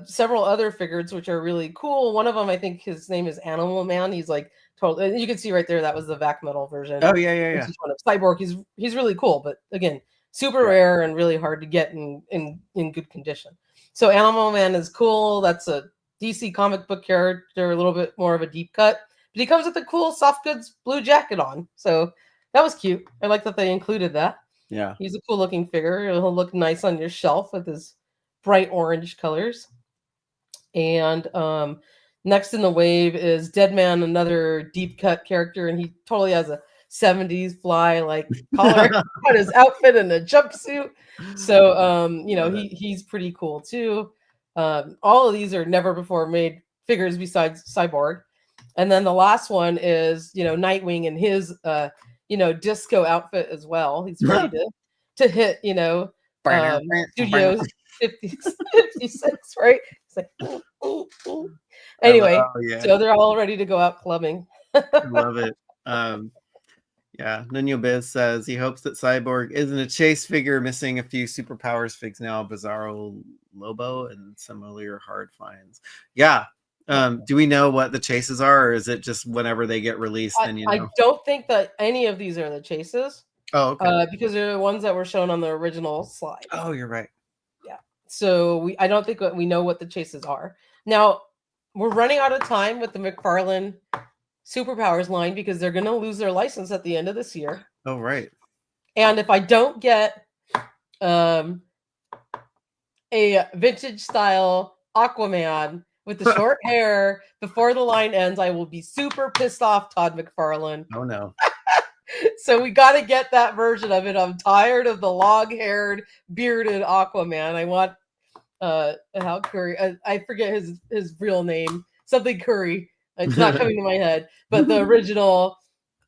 several other figures which are really cool. One of them, I think his name is Animal Man. He's like totally, you can see right there, that was the vac metal version. Oh yeah. Cyborg, he's really cool, but again, super rare and really hard to get in good condition. So Animal Man is cool. That's a DC comic book character, a little bit more of a deep cut, but he comes with a cool soft goods blue jacket on. So that was cute. I like that they included that. Yeah. He's a cool looking figure. He'll look nice on your shelf with his bright orange colors. And next in the wave is Deadman, another deep cut character, and he totally has a 70s fly like collar on his outfit and a jumpsuit. So you know, he's pretty cool too. All of these are never before made figures besides Cyborg. And then the last one is, you know, Nightwing and his you know, disco outfit as well. He's ready to hit, you know, Studios 56, right? It's like, ooh. Anyway, so they're all ready to go out clubbing. Love it. Yeah, Nuno Biz says he hopes that Cyborg isn't a chase figure, missing a few Superpowers figs now, Bizarro Lobo, and similar hard finds. Yeah. Do we know what the chases are, or is it just whenever they get released? Then you know? I don't think that any of these are the chases. Oh, okay. Because they're the ones that were shown on the original slide. Oh, you're right. Yeah. So I don't think we know what the chases are. Now, we're running out of time with the McFarlane Superpowers line because they're going to lose their license at the end of this year. Oh, right. And if I don't get a vintage style Aquaman with the short hair before the line ends, I will be super pissed off, Todd McFarlane. Oh, no. So we got to get that version of it. I'm tired of the long-haired, bearded Aquaman. I want Hal Curry. I forget his real name. Something Curry. It's not coming to my head. But the original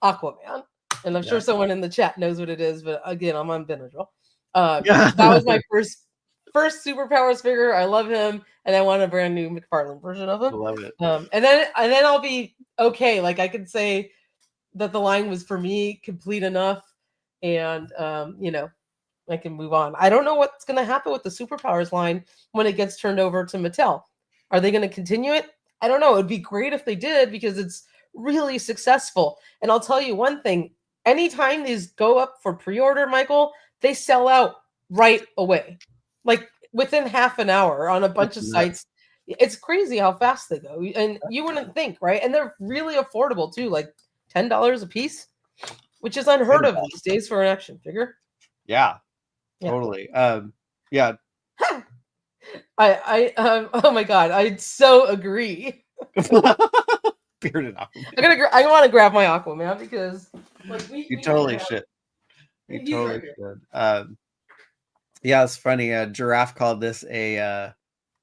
Aquaman. And I'm sure someone in the chat knows what it is. But again, I'm on Benadryl. That was my first Superpowers figure. I love him, and I want a brand new McFarlane version of him. I love it. And then I'll be okay. Like I could say that the line was for me complete enough, and you know, I can move on. I don't know what's going to happen with the Superpowers line when it gets turned over to Mattel. Are they going to continue it? I don't know. It'd be great if they did because it's really successful. And I'll tell you one thing: anytime these go up for pre-order, Michael, they sell out right away, like within half an hour on a bunch of sites. It's crazy how fast they go, and you wouldn't think, right? And they're really affordable too, like $10 a piece, which is unheard of these days for an action figure. Yeah. Totally. Yeah. I oh my god, I so agree. Bearded Aquaman. I want to grab my Aquaman because like, you totally should. You totally should. Yeah, it's funny. Giraffe called this a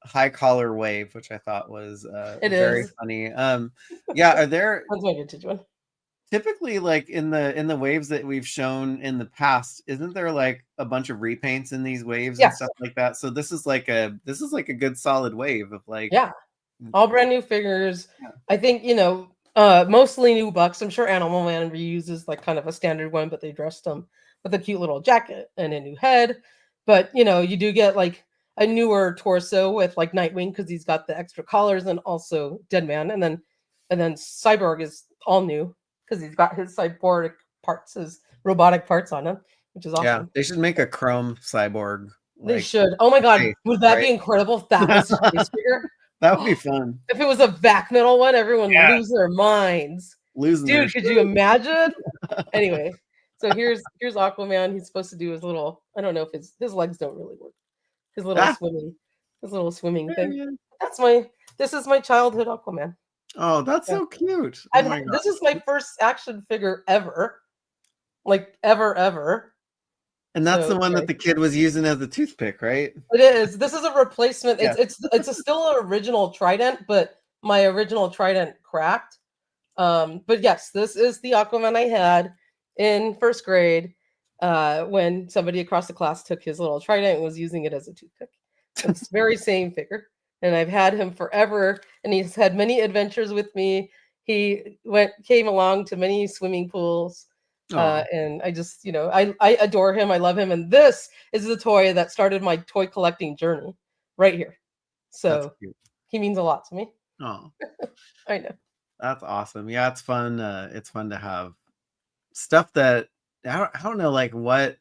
high collar wave, which I thought was very funny. Yeah, are there? That's my vintage one. Typically, like in the waves that we've shown in the past, isn't there like a bunch of repaints in these waves and stuff like that? So this is like a good solid wave of like all brand new figures. I think, you know, mostly new bucks. I'm sure Animal Man reuses like kind of a standard one, but they dressed him with a cute little jacket and a new head. But you know, you do get like a newer torso with like Nightwing because he's got the extra collars, and also Deadman, and then Cyborg is all new because he's got his cyborg parts, his robotic parts on him, which is awesome. Yeah, they should make a chrome Cyborg. They should. Oh my god, would that be incredible if that was a face figure? That would be fun. If it was a back metal one, everyone would lose their minds. Dude, could you imagine? Anyway, so here's Aquaman. He's supposed to do his little, I don't know if his legs don't really work. His little swimming His little swimming There thing. he is. This is my childhood Aquaman. Oh, that's Yeah. so cute. Oh my god. This is my first action figure ever. Like ever. And that's the So one yeah. that the kid was using as a toothpick, right? It is. This is a replacement. Yeah. It's still an original Trident, but my original Trident cracked. But yes, this is the Aquaman I had in first grade when somebody across the class took his little Trident and was using it as a toothpick. It's the very same figure, and I've had him forever. And he's had many adventures with me. He came along to many swimming pools. Aw, And I just, I adore him. I love him. And this is the toy that started my toy collecting journey right here. that's So cute. he means a lot to me. Oh, I know. that's awesome. Yeah, it's fun. It's fun to have stuff that I don't know, like what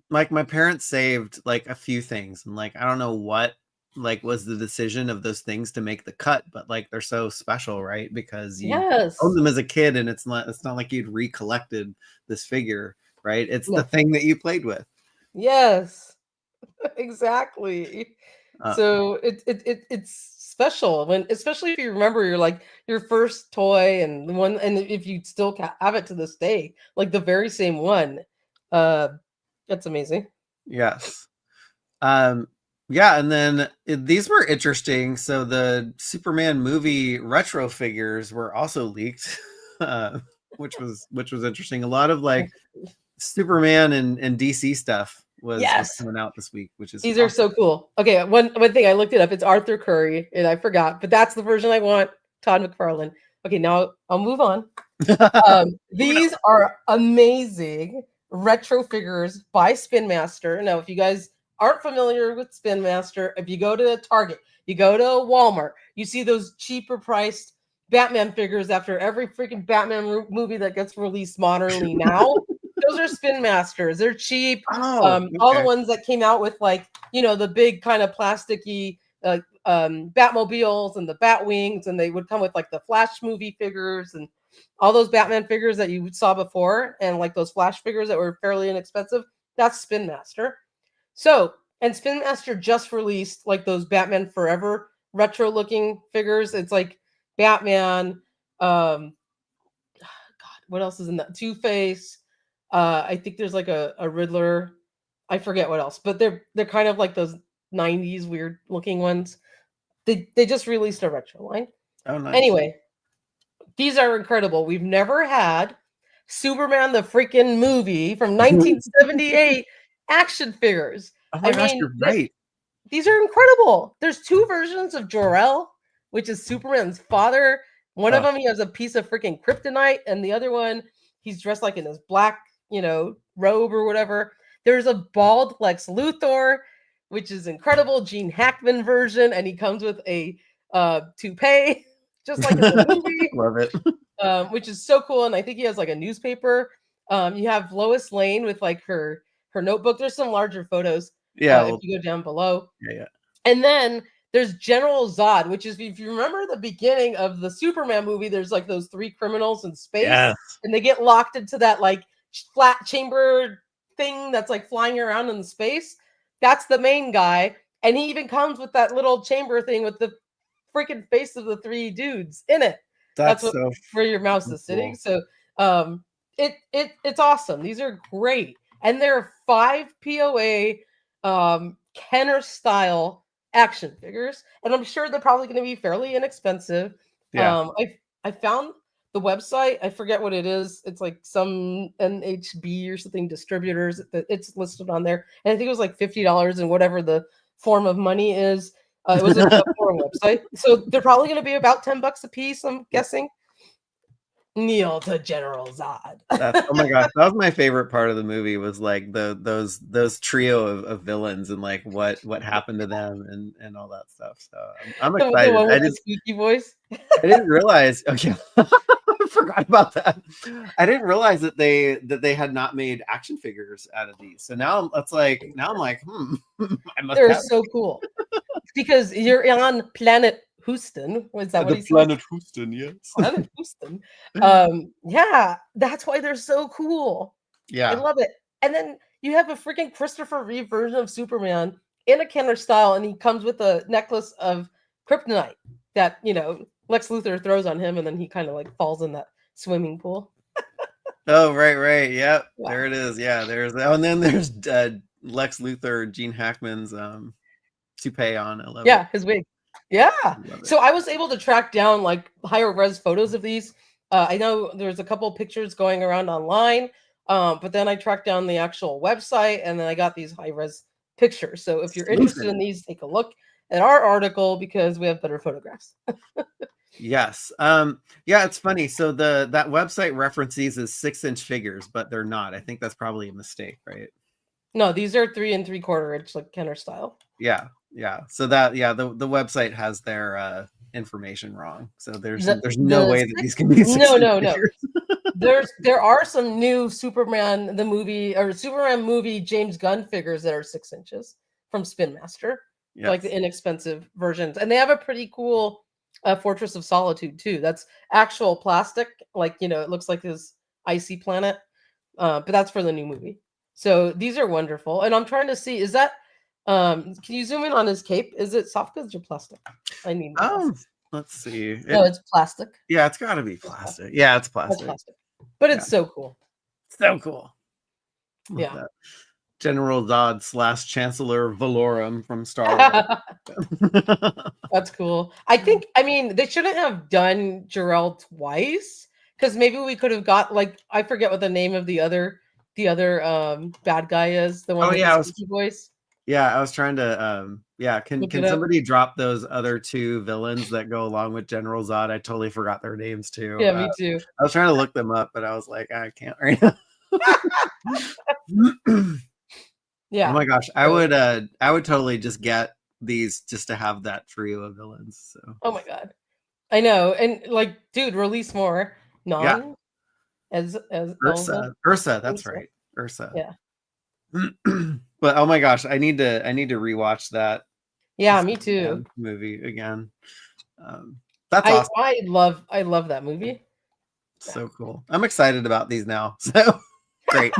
like my parents saved like a few things, and like I don't know what like was the decision of those things to make the cut, but like they're so special, right? Because you Yes. owned them as a kid, and it's not like you'd recollected this figure, right? It's the No. thing that you played with. Yes. Exactly. Uh, So it's special when, especially if you remember your first toy and the one, and if you still have it to this day, like the very same one. Uh, that's amazing. yes. Um, yeah, and then these were interesting. So the Superman movie retro figures were also leaked, uh, which was interesting. A lot of like Superman and DC stuff was Yes. coming out this week, which is These are so cool. Okay, one thing I looked it up. It's Arthur Curry, and I forgot, but that's the version I want. Todd McFarlane. Okay, now I'll move on. awesome. These are amazing retro figures by Spin Master. Now, if you guys aren't familiar with Spin Master, if you go to Target, you go to Walmart, you see those cheaper priced Batman figures after every freaking Batman movie that gets released modernly now. Those are Spin Masters. They're cheap. Oh, All the okay. ones that came out with like, the big kind of plasticky Batmobiles and the Batwings, and they would come with like the Flash movie figures and all those Batman figures that you saw before, and like those Flash figures that were fairly inexpensive. That's Spin Master. So, and Spin Master just released like those Batman Forever retro looking figures. It's like Batman, God, what else is in that? Two-Face. I think there's like a Riddler. I forget what else, but they're kind of like those 90s weird looking ones. They just released a retro line. Oh, nice. Anyway, these are incredible. We've never had Superman the freaking movie from 1978 action figures. Oh my gosh, you're right. These are incredible. There's two versions of Jor-El, which is Superman's father. One of them, he has a piece of freaking kryptonite, and the other one, he's dressed like in this black, robe or whatever. There's a bald Lex Luthor, which is incredible, Gene Hackman version, and he comes with a toupee, just like in the movie. Love it. Which is so cool. And I think he has like a newspaper. You have Lois Lane with like her notebook. There's some larger photos. Yeah. If you go down below. Yeah. And then there's General Zod, which is, if you remember the beginning of the Superman movie, there's like those three criminals in space, Yes. and they get locked into that like flat chamber thing that's like flying around in space. That's the main guy. And he even comes with that little chamber thing with the freaking face of the three dudes in it. That's what, so where your mouse is sitting. Cool. So it's awesome. These are great. And they're 5 POA Kenner style action figures. And I'm sure they're probably going to be fairly inexpensive. Yeah. I found the website. I forget what it is. It's like some NHB or something distributors. It's listed on there. And I think it was like $50 and whatever the form of money is. It was a foreign website. So they're probably going to be about $10 a piece, I'm guessing. Kneel to General Zod. Oh my gosh, that was my favorite part of the movie, was like those trio of villains and like what happened to them and all that stuff. So I'm excited. The one with the squeaky voice. I didn't realize. Okay, I forgot about that. I didn't realize that they had not made action figures out of these. So now I'm like, I must. They're so cool because you're on planet Houston. Was that what he said? Planet Houston, yes. Planet Houston. Yeah, that's why they're so cool. Yeah, I love it. And then you have a freaking Christopher Reeve version of Superman in a Kenner style, and he comes with a necklace of kryptonite that Lex Luthor throws on him, and then he kind of like falls in that swimming pool. Oh, right. Yep. Yeah. There it is. Yeah, there's and then there's Lex Luthor, Gene Hackman's toupee on. I love it. His wig. Yeah. Love it. So I was able to track down like higher res photos of these. I know there's a couple pictures going around online, but then I tracked down the actual website, and then I got these high res pictures. So if you're interested in these, take a look at our article because we have better photographs. Yes. Yeah, it's funny. So that website references as 6-inch figures, but they're not. I think that's probably a mistake, right? No, these are 3 3/4 inch, like Kenner style. Yeah. So the website has their information wrong. So there's no way that these can be 6-inch figures. There are some new Superman movie James Gunn figures that are 6 inches from Spin Master, like the inexpensive versions, and they have a pretty cool Fortress of Solitude too. That's actual plastic, like it looks like this icy planet, but that's for the new movie. So these are wonderful, and I'm trying to see, is that can you zoom in on his cape? Is it soft goods or plastic? I need let's see. No, it's plastic. Yeah, it's got to be plastic. Yeah, it's plastic. But it's so cool. So cool. Yeah. That. General Zod / Chancellor Valorum from Star Wars. That's cool. I mean, they shouldn't have done Jor-El twice, because maybe we could have got, like, I forget what the name of the other bad guy is. The one with the squeaky voice. Yeah, I was trying to can somebody drop those other 2 villains that go along with General Zod? I totally forgot their names too. Yeah, me too. I was trying to look them up, but I was like, I can't right now. Yeah. Oh my gosh, I would totally just get these just to have that trio of villains. So. Oh my god, I know, and like, dude, release more. As Ursa, that's right, Ursa. Yeah. But oh my gosh, I need to rewatch that. Yeah, me too. Movie again. That's awesome. I love that movie. So cool. I'm excited about these now. So great.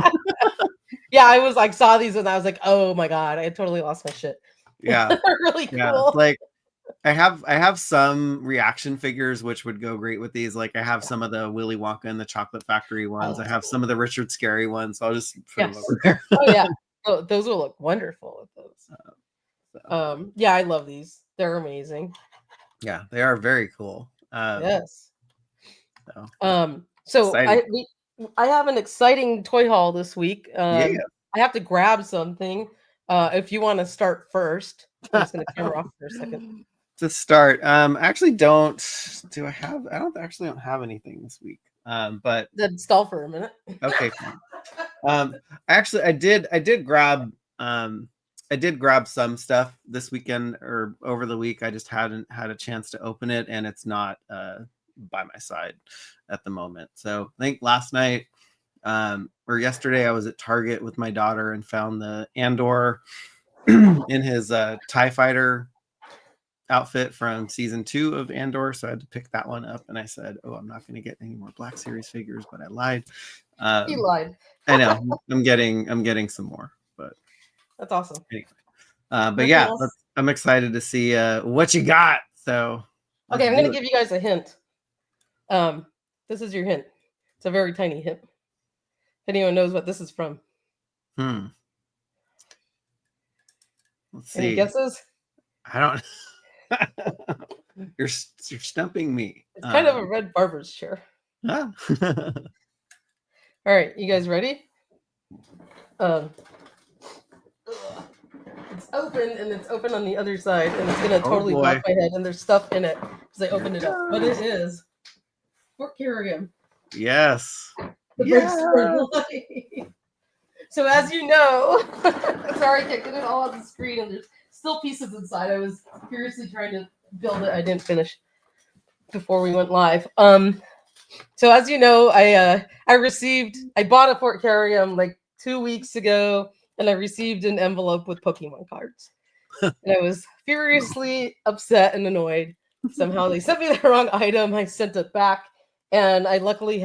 Yeah, I was like, saw these and I was like, oh my god, I totally lost my shit. Yeah. They're really cool. Yeah, like I have some reaction figures which would go great with these. Like I have some of the Willy Wonka and the Chocolate Factory ones. I have some of the Richard Scarry ones. So I'll just put them over there. Oh yeah. Oh, those will look wonderful with those. Yeah, I love these. They're amazing. Yeah, they are very cool. Yes. So I have an exciting toy haul this week. I have to grab something. If you want to start first, I'm just going to camera off for a second. To start, I don't have anything this week. But then stall for a minute. Okay. Actually, I did grab some stuff this weekend or over the week. I just hadn't had a chance to open it, and it's not by my side at the moment. So I think last night or yesterday I was at Target with my daughter and found the Andor in his TIE Fighter outfit from season 2 of Andor. So I had to pick that one up, and I said, oh, I'm not going to get any more Black Series figures, but I lied. You lied. I know. I'm getting some more, but that's awesome. Anyway, but yeah, I'm excited to see what you got. So okay, I'm going to give you guys a hint. This is your hint. It's a very tiny hint. If anyone knows what this is from. Let's see. Any guesses? I don't. You're stumping me. It's kind of a red barber's chair. Huh? All right, you guys ready? It's open, and it's open on the other side, and it's gonna totally block my head. And there's stuff in it because I opened it up. But it is Fort Carrigan. Yes. So as you know, sorry, I can't get it all on the screen, and there's still pieces inside. I was furiously trying to build it. I didn't finish before we went live. So as you know, I bought a Fort Carrigan like 2 weeks ago, and I received an envelope with Pokemon cards. And I was furiously upset and annoyed. Somehow they sent me the wrong item. I sent it back, and I luckily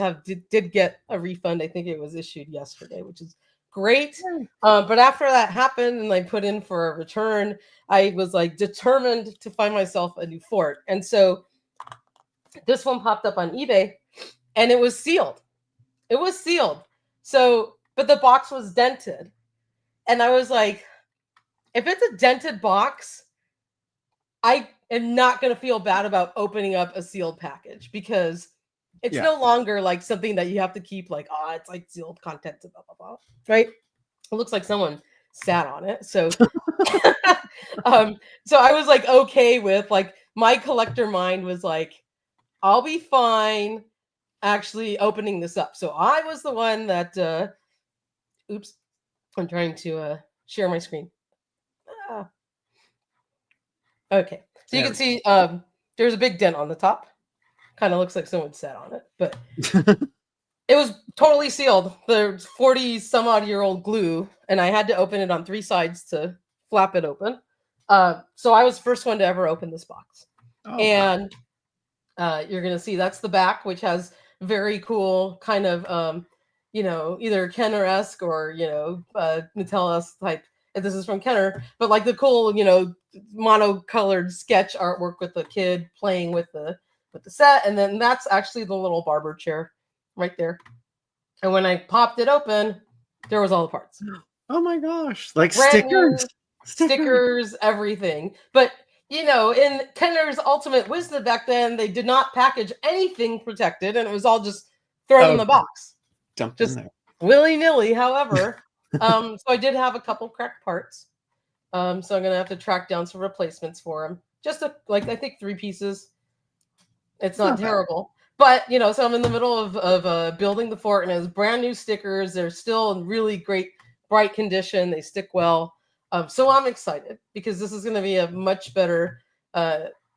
did get a refund. I think it was issued yesterday, which is great. But after that happened and I put in for a return, I was like determined to find myself a new fort. And so this one popped up on eBay and it was sealed. It was sealed. So, but the box was dented. And I was like, if it's a dented box, I am not going to feel bad about opening up a sealed package because it's no longer like something that you have to keep like, oh, it's like sealed contents, blah, blah, blah. Right? It looks like someone sat on it. So, so I was like, okay with like my collector mind was like, I'll be fine actually opening this up. So I was the one that, oops, I'm trying to share my screen. Okay. So you can see there's a big dent on the top. Kind of looks like someone sat on it, but it was totally sealed. There's 40 some odd year old glue, and I had to open it on 3 sides to flap it open. So I was the first one to ever open this box. Oh, and you're going to see that's the back, which has very cool kind of, either Kenner-esque or, Mattel-esque type. This is from Kenner, but like the cool, monocolored sketch artwork with the kid playing with the set. And then that's actually the little barber chair right there. And when I popped it open, there was all the parts. Oh my gosh. Like stickers, everything. But in Kenner's ultimate wisdom back then, they did not package anything protected, and it was all just thrown in the box. Dumped just in there. Willy-nilly, however. So I did have a couple cracked parts. So I'm gonna have to track down some replacements for them. Just I think 3 pieces. It's not terrible. But so I'm in the middle of building the fort, and it has brand new stickers. They're still in really great, bright condition. They stick well. So I'm excited because this is going to be a much better,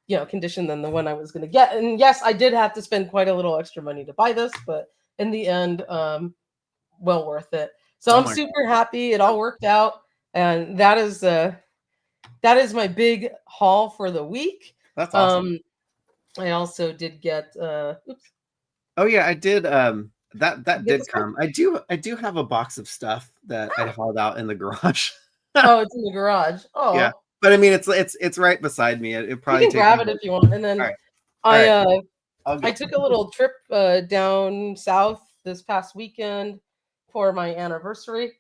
condition than the one I was going to get. And yes, I did have to spend quite a little extra money to buy this, but in the end, well worth it. So I'm super happy. It all worked out, and that is my big haul for the week. That's awesome. I also did get. Oops. Oh yeah, I did. That did come. I do have a box of stuff that I hauled out in the garage. Oh, it's in the garage. Oh, yeah. But I mean, it's right beside me. It probably you can grab it if you want. And then I took a little trip down south this past weekend for my anniversary.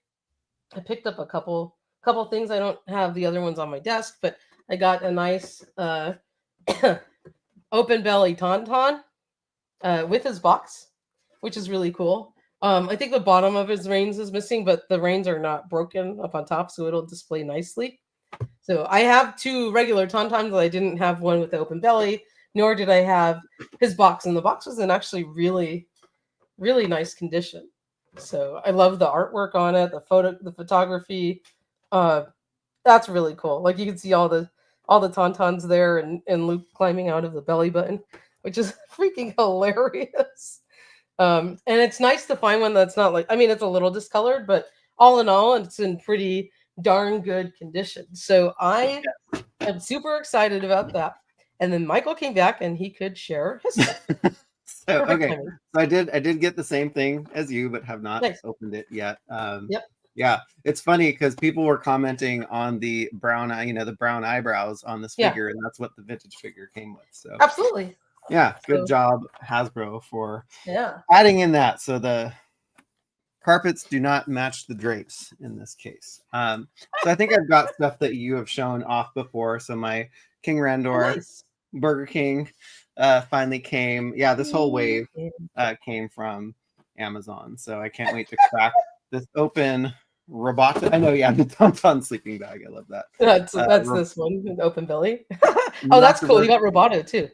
I picked up a couple things. I don't have the other ones on my desk, but I got a nice open belly tauntaun with his box, which is really cool. I think the bottom of his reins is missing, but the reins are not broken up on top, so it'll display nicely. So I have 2 regular tauntauns, but I didn't have one with the open belly, nor did I have his box. And the box was in actually really, really nice condition. So I love the artwork on it, the photography. That's really cool. Like you can see all the tauntauns there, and Luke climbing out of the belly button, which is freaking hilarious. And it's nice to find one that's not like, I mean, it's a little discolored, but all in all, it's in pretty darn good condition. So I am super excited about that. And then Michael came back and he could share his stuff. So I did get the same thing as you, but have not opened it yet. Yeah, it's funny because people were commenting on the brown eye, the brown eyebrows on this figure, and that's what the vintage figure came with. So absolutely. Yeah, good job, Hasbro, for adding in that. So the carpets do not match the drapes in this case. So I think I've got stuff that you have shown off before. So my King Randor Burger King finally came. Yeah, this whole wave came from Amazon. So I can't wait to crack this open. Roboto. I know, the tauntaun sleeping bag. I love that. That's this one, open belly. Oh, that's cool. You got Roboto too.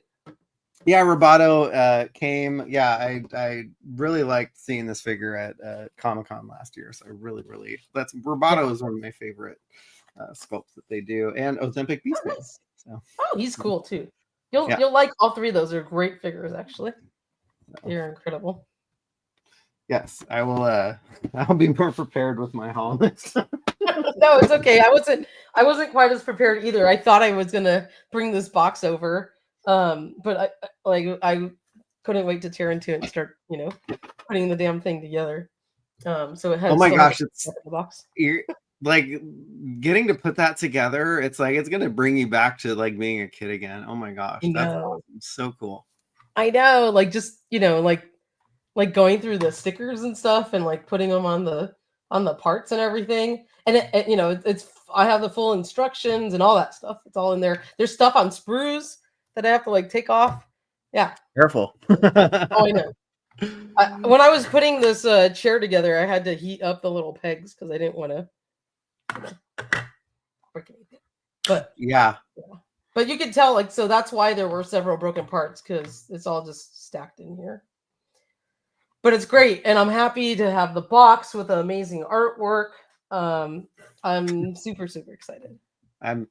Yeah, Roboto came. Yeah, I really liked seeing this figure at Comic-Con last year. So I really Roboto is one of my favorite sculpts that they do, and Ozempic Beast Man. So he's cool too. You'll like all 3 of those. They're great figures, actually. They're incredible. Yes, I will. I'll be more prepared with my haul next time. No, it's okay. I wasn't quite as prepared either. I thought I was gonna bring this box over. But I couldn't wait to tear into it and start, putting the damn thing together. So it has Oh my still has gosh, it's the box. you're like getting to put that together. It's like it's gonna bring you back to like being a kid again. Oh my gosh, that's No, awesome. So cool. I know, like just like going through the stickers and stuff, and like putting them on the parts and everything. And it's I have the full instructions and all that stuff. It's all in there. There's stuff on sprues that I have to like take off. Yeah. Careful. Oh, I know. When I was putting this chair together, I had to heat up the little pegs because I didn't want to break anything. But yeah. But you can tell, like, so that's why there were several broken parts, because it's all just stacked in here. But it's great, and I'm happy to have the box with the amazing artwork. I'm super excited. I'm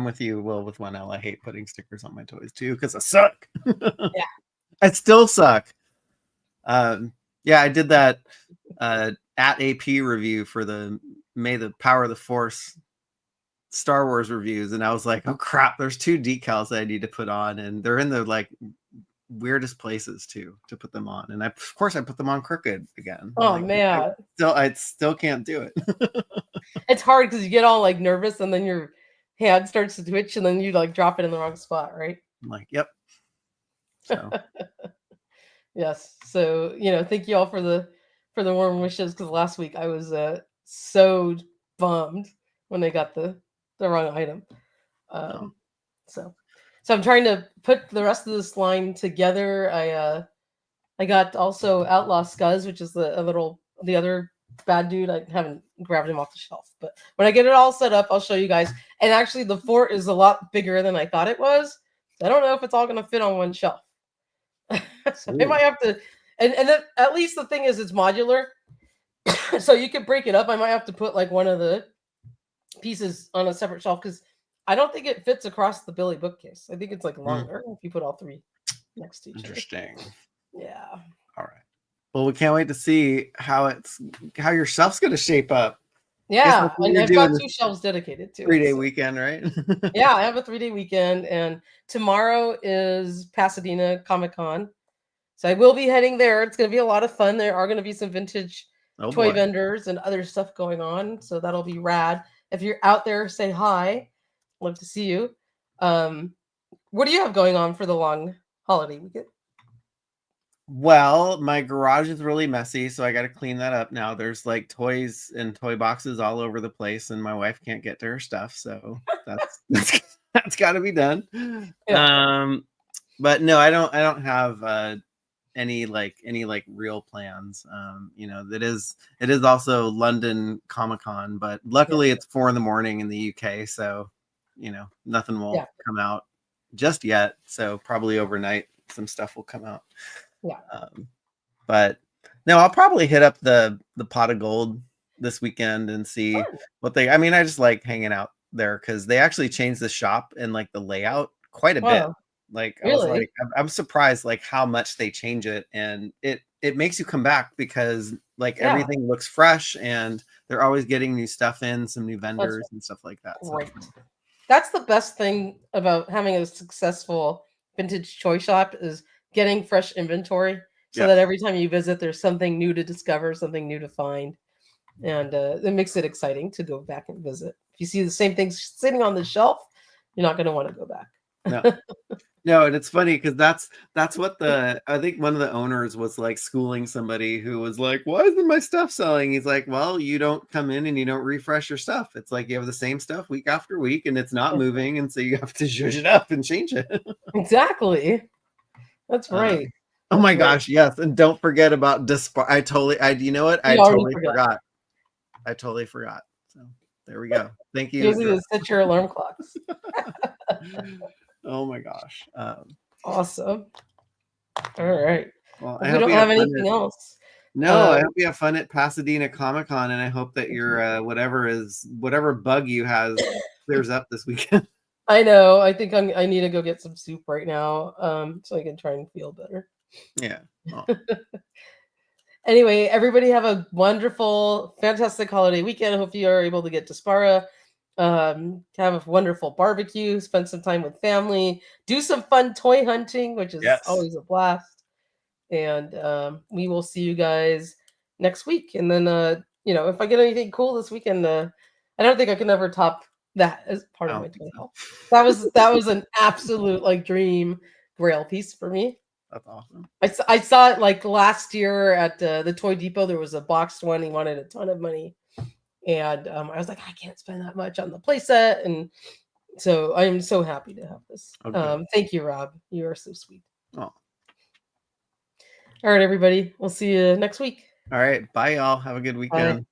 with you, Will, with 1L. I hate putting stickers on my toys too because I suck. Yeah. I still suck. Yeah, I did that at AP review for the May the Power of the Force Star Wars reviews, and I was like, oh crap, there's 2 decals that I need to put on, and they're in the like weirdest places too to put them on, and of course I put them on crooked again. Oh like, man, I still can't do it. It's hard because you get all like nervous, and then your hand starts to twitch, and then you like drop it in the wrong spot, right? I'm like, yep. So. Yes. So thank you all for the warm wishes, because last week I was so bummed when they got the wrong item. So I'm trying to put the rest of this line together. I got also Outlaw Scuzz, which is the other bad dude. I haven't grabbed him off the shelf, but when I get it all set up, I'll show you guys. And actually, the fort is a lot bigger than I thought it was. I don't know if it's all going to fit on one shelf. So I might have to, and then, at least the thing is, it's modular, so you can break it up. I might have to put like one of the pieces on a separate shelf, because I don't think it fits across the Billy bookcase. I think it's like longer if you put all 3 next to each other. Interesting. Yeah. All right. Well, we can't wait to see how your shelf's going to shape up. Yeah, and I've got 2 shelves dedicated to 3-day weekend, right? Yeah, I have a 3-day weekend, and tomorrow is Pasadena Comic-Con. So I will be heading there. It's going to be a lot of fun. There are going to be some vintage toy vendors and other stuff going on, so that'll be rad. If you're out there, say hi. Love to see you. What do you have going on for the long holiday weekend? Well, my garage is really messy, so I got to clean that up now. There's like toys and toy boxes all over the place, and my wife can't get to her stuff, so that's got to be done. Yeah. But no, I don't have any real plans. It is also London Comic-Con, but luckily it's 4 a.m. in the UK, so nothing will come out just yet. So probably overnight some stuff will come out. Yeah. But no, I'll probably hit up the Pot of Gold this weekend and see what I just like hanging out there, because they actually changed the shop and like the layout quite a bit. Like, really? I was like, I'm surprised like how much they change it, and it makes you come back, because like everything looks fresh, and they're always getting new stuff in, some new vendors and stuff like that. Right. So. That's the best thing about having a successful vintage toy shop, is getting fresh inventory, so that every time you visit, there's something new to discover, something new to find, and it makes it exciting to go back and visit. If you see the same things sitting on the shelf, you're not going to want to go back. No, and it's funny because that's what I think one of the owners was like schooling somebody who was like, why isn't my stuff selling? He's like, well, you don't come in and you don't refresh your stuff. It's like you have the same stuff week after week, and it's not moving, and so you have to zhuzh it up and change it. Exactly. That's right. Oh my gosh, yes. And don't forget about Despara. You know what? I totally forgot. I totally forgot. So there we go. Thank you. You set your alarm clocks. Oh my gosh. Awesome. All right. Well, we don't have anything else. No, I hope you have fun at Pasadena Comic-Con, and I hope that your whatever bug you has clears up this weekend. I know. I think I need to go get some soup right now, so I can try and feel better. Yeah. Oh. Anyway, everybody have a wonderful, fantastic holiday weekend. I hope you are able to get to Despara, have a wonderful barbecue, spend some time with family, do some fun toy hunting, which is always a blast. And we will see you guys next week. And then if I get anything cool this weekend, I don't think I can ever top that as part of my toy haul. That was an absolute like dream grail piece for me. That's awesome. I saw it like last year at the Toy Depot. There was a boxed one. He wanted a ton of money, and I was like, I can't spend that much on the playset, and so I am so happy to have this. Okay. Thank you, Rob. You are so sweet. Oh. All right, everybody. We'll see you next week. All right. Bye, y'all. Have a good weekend. Bye.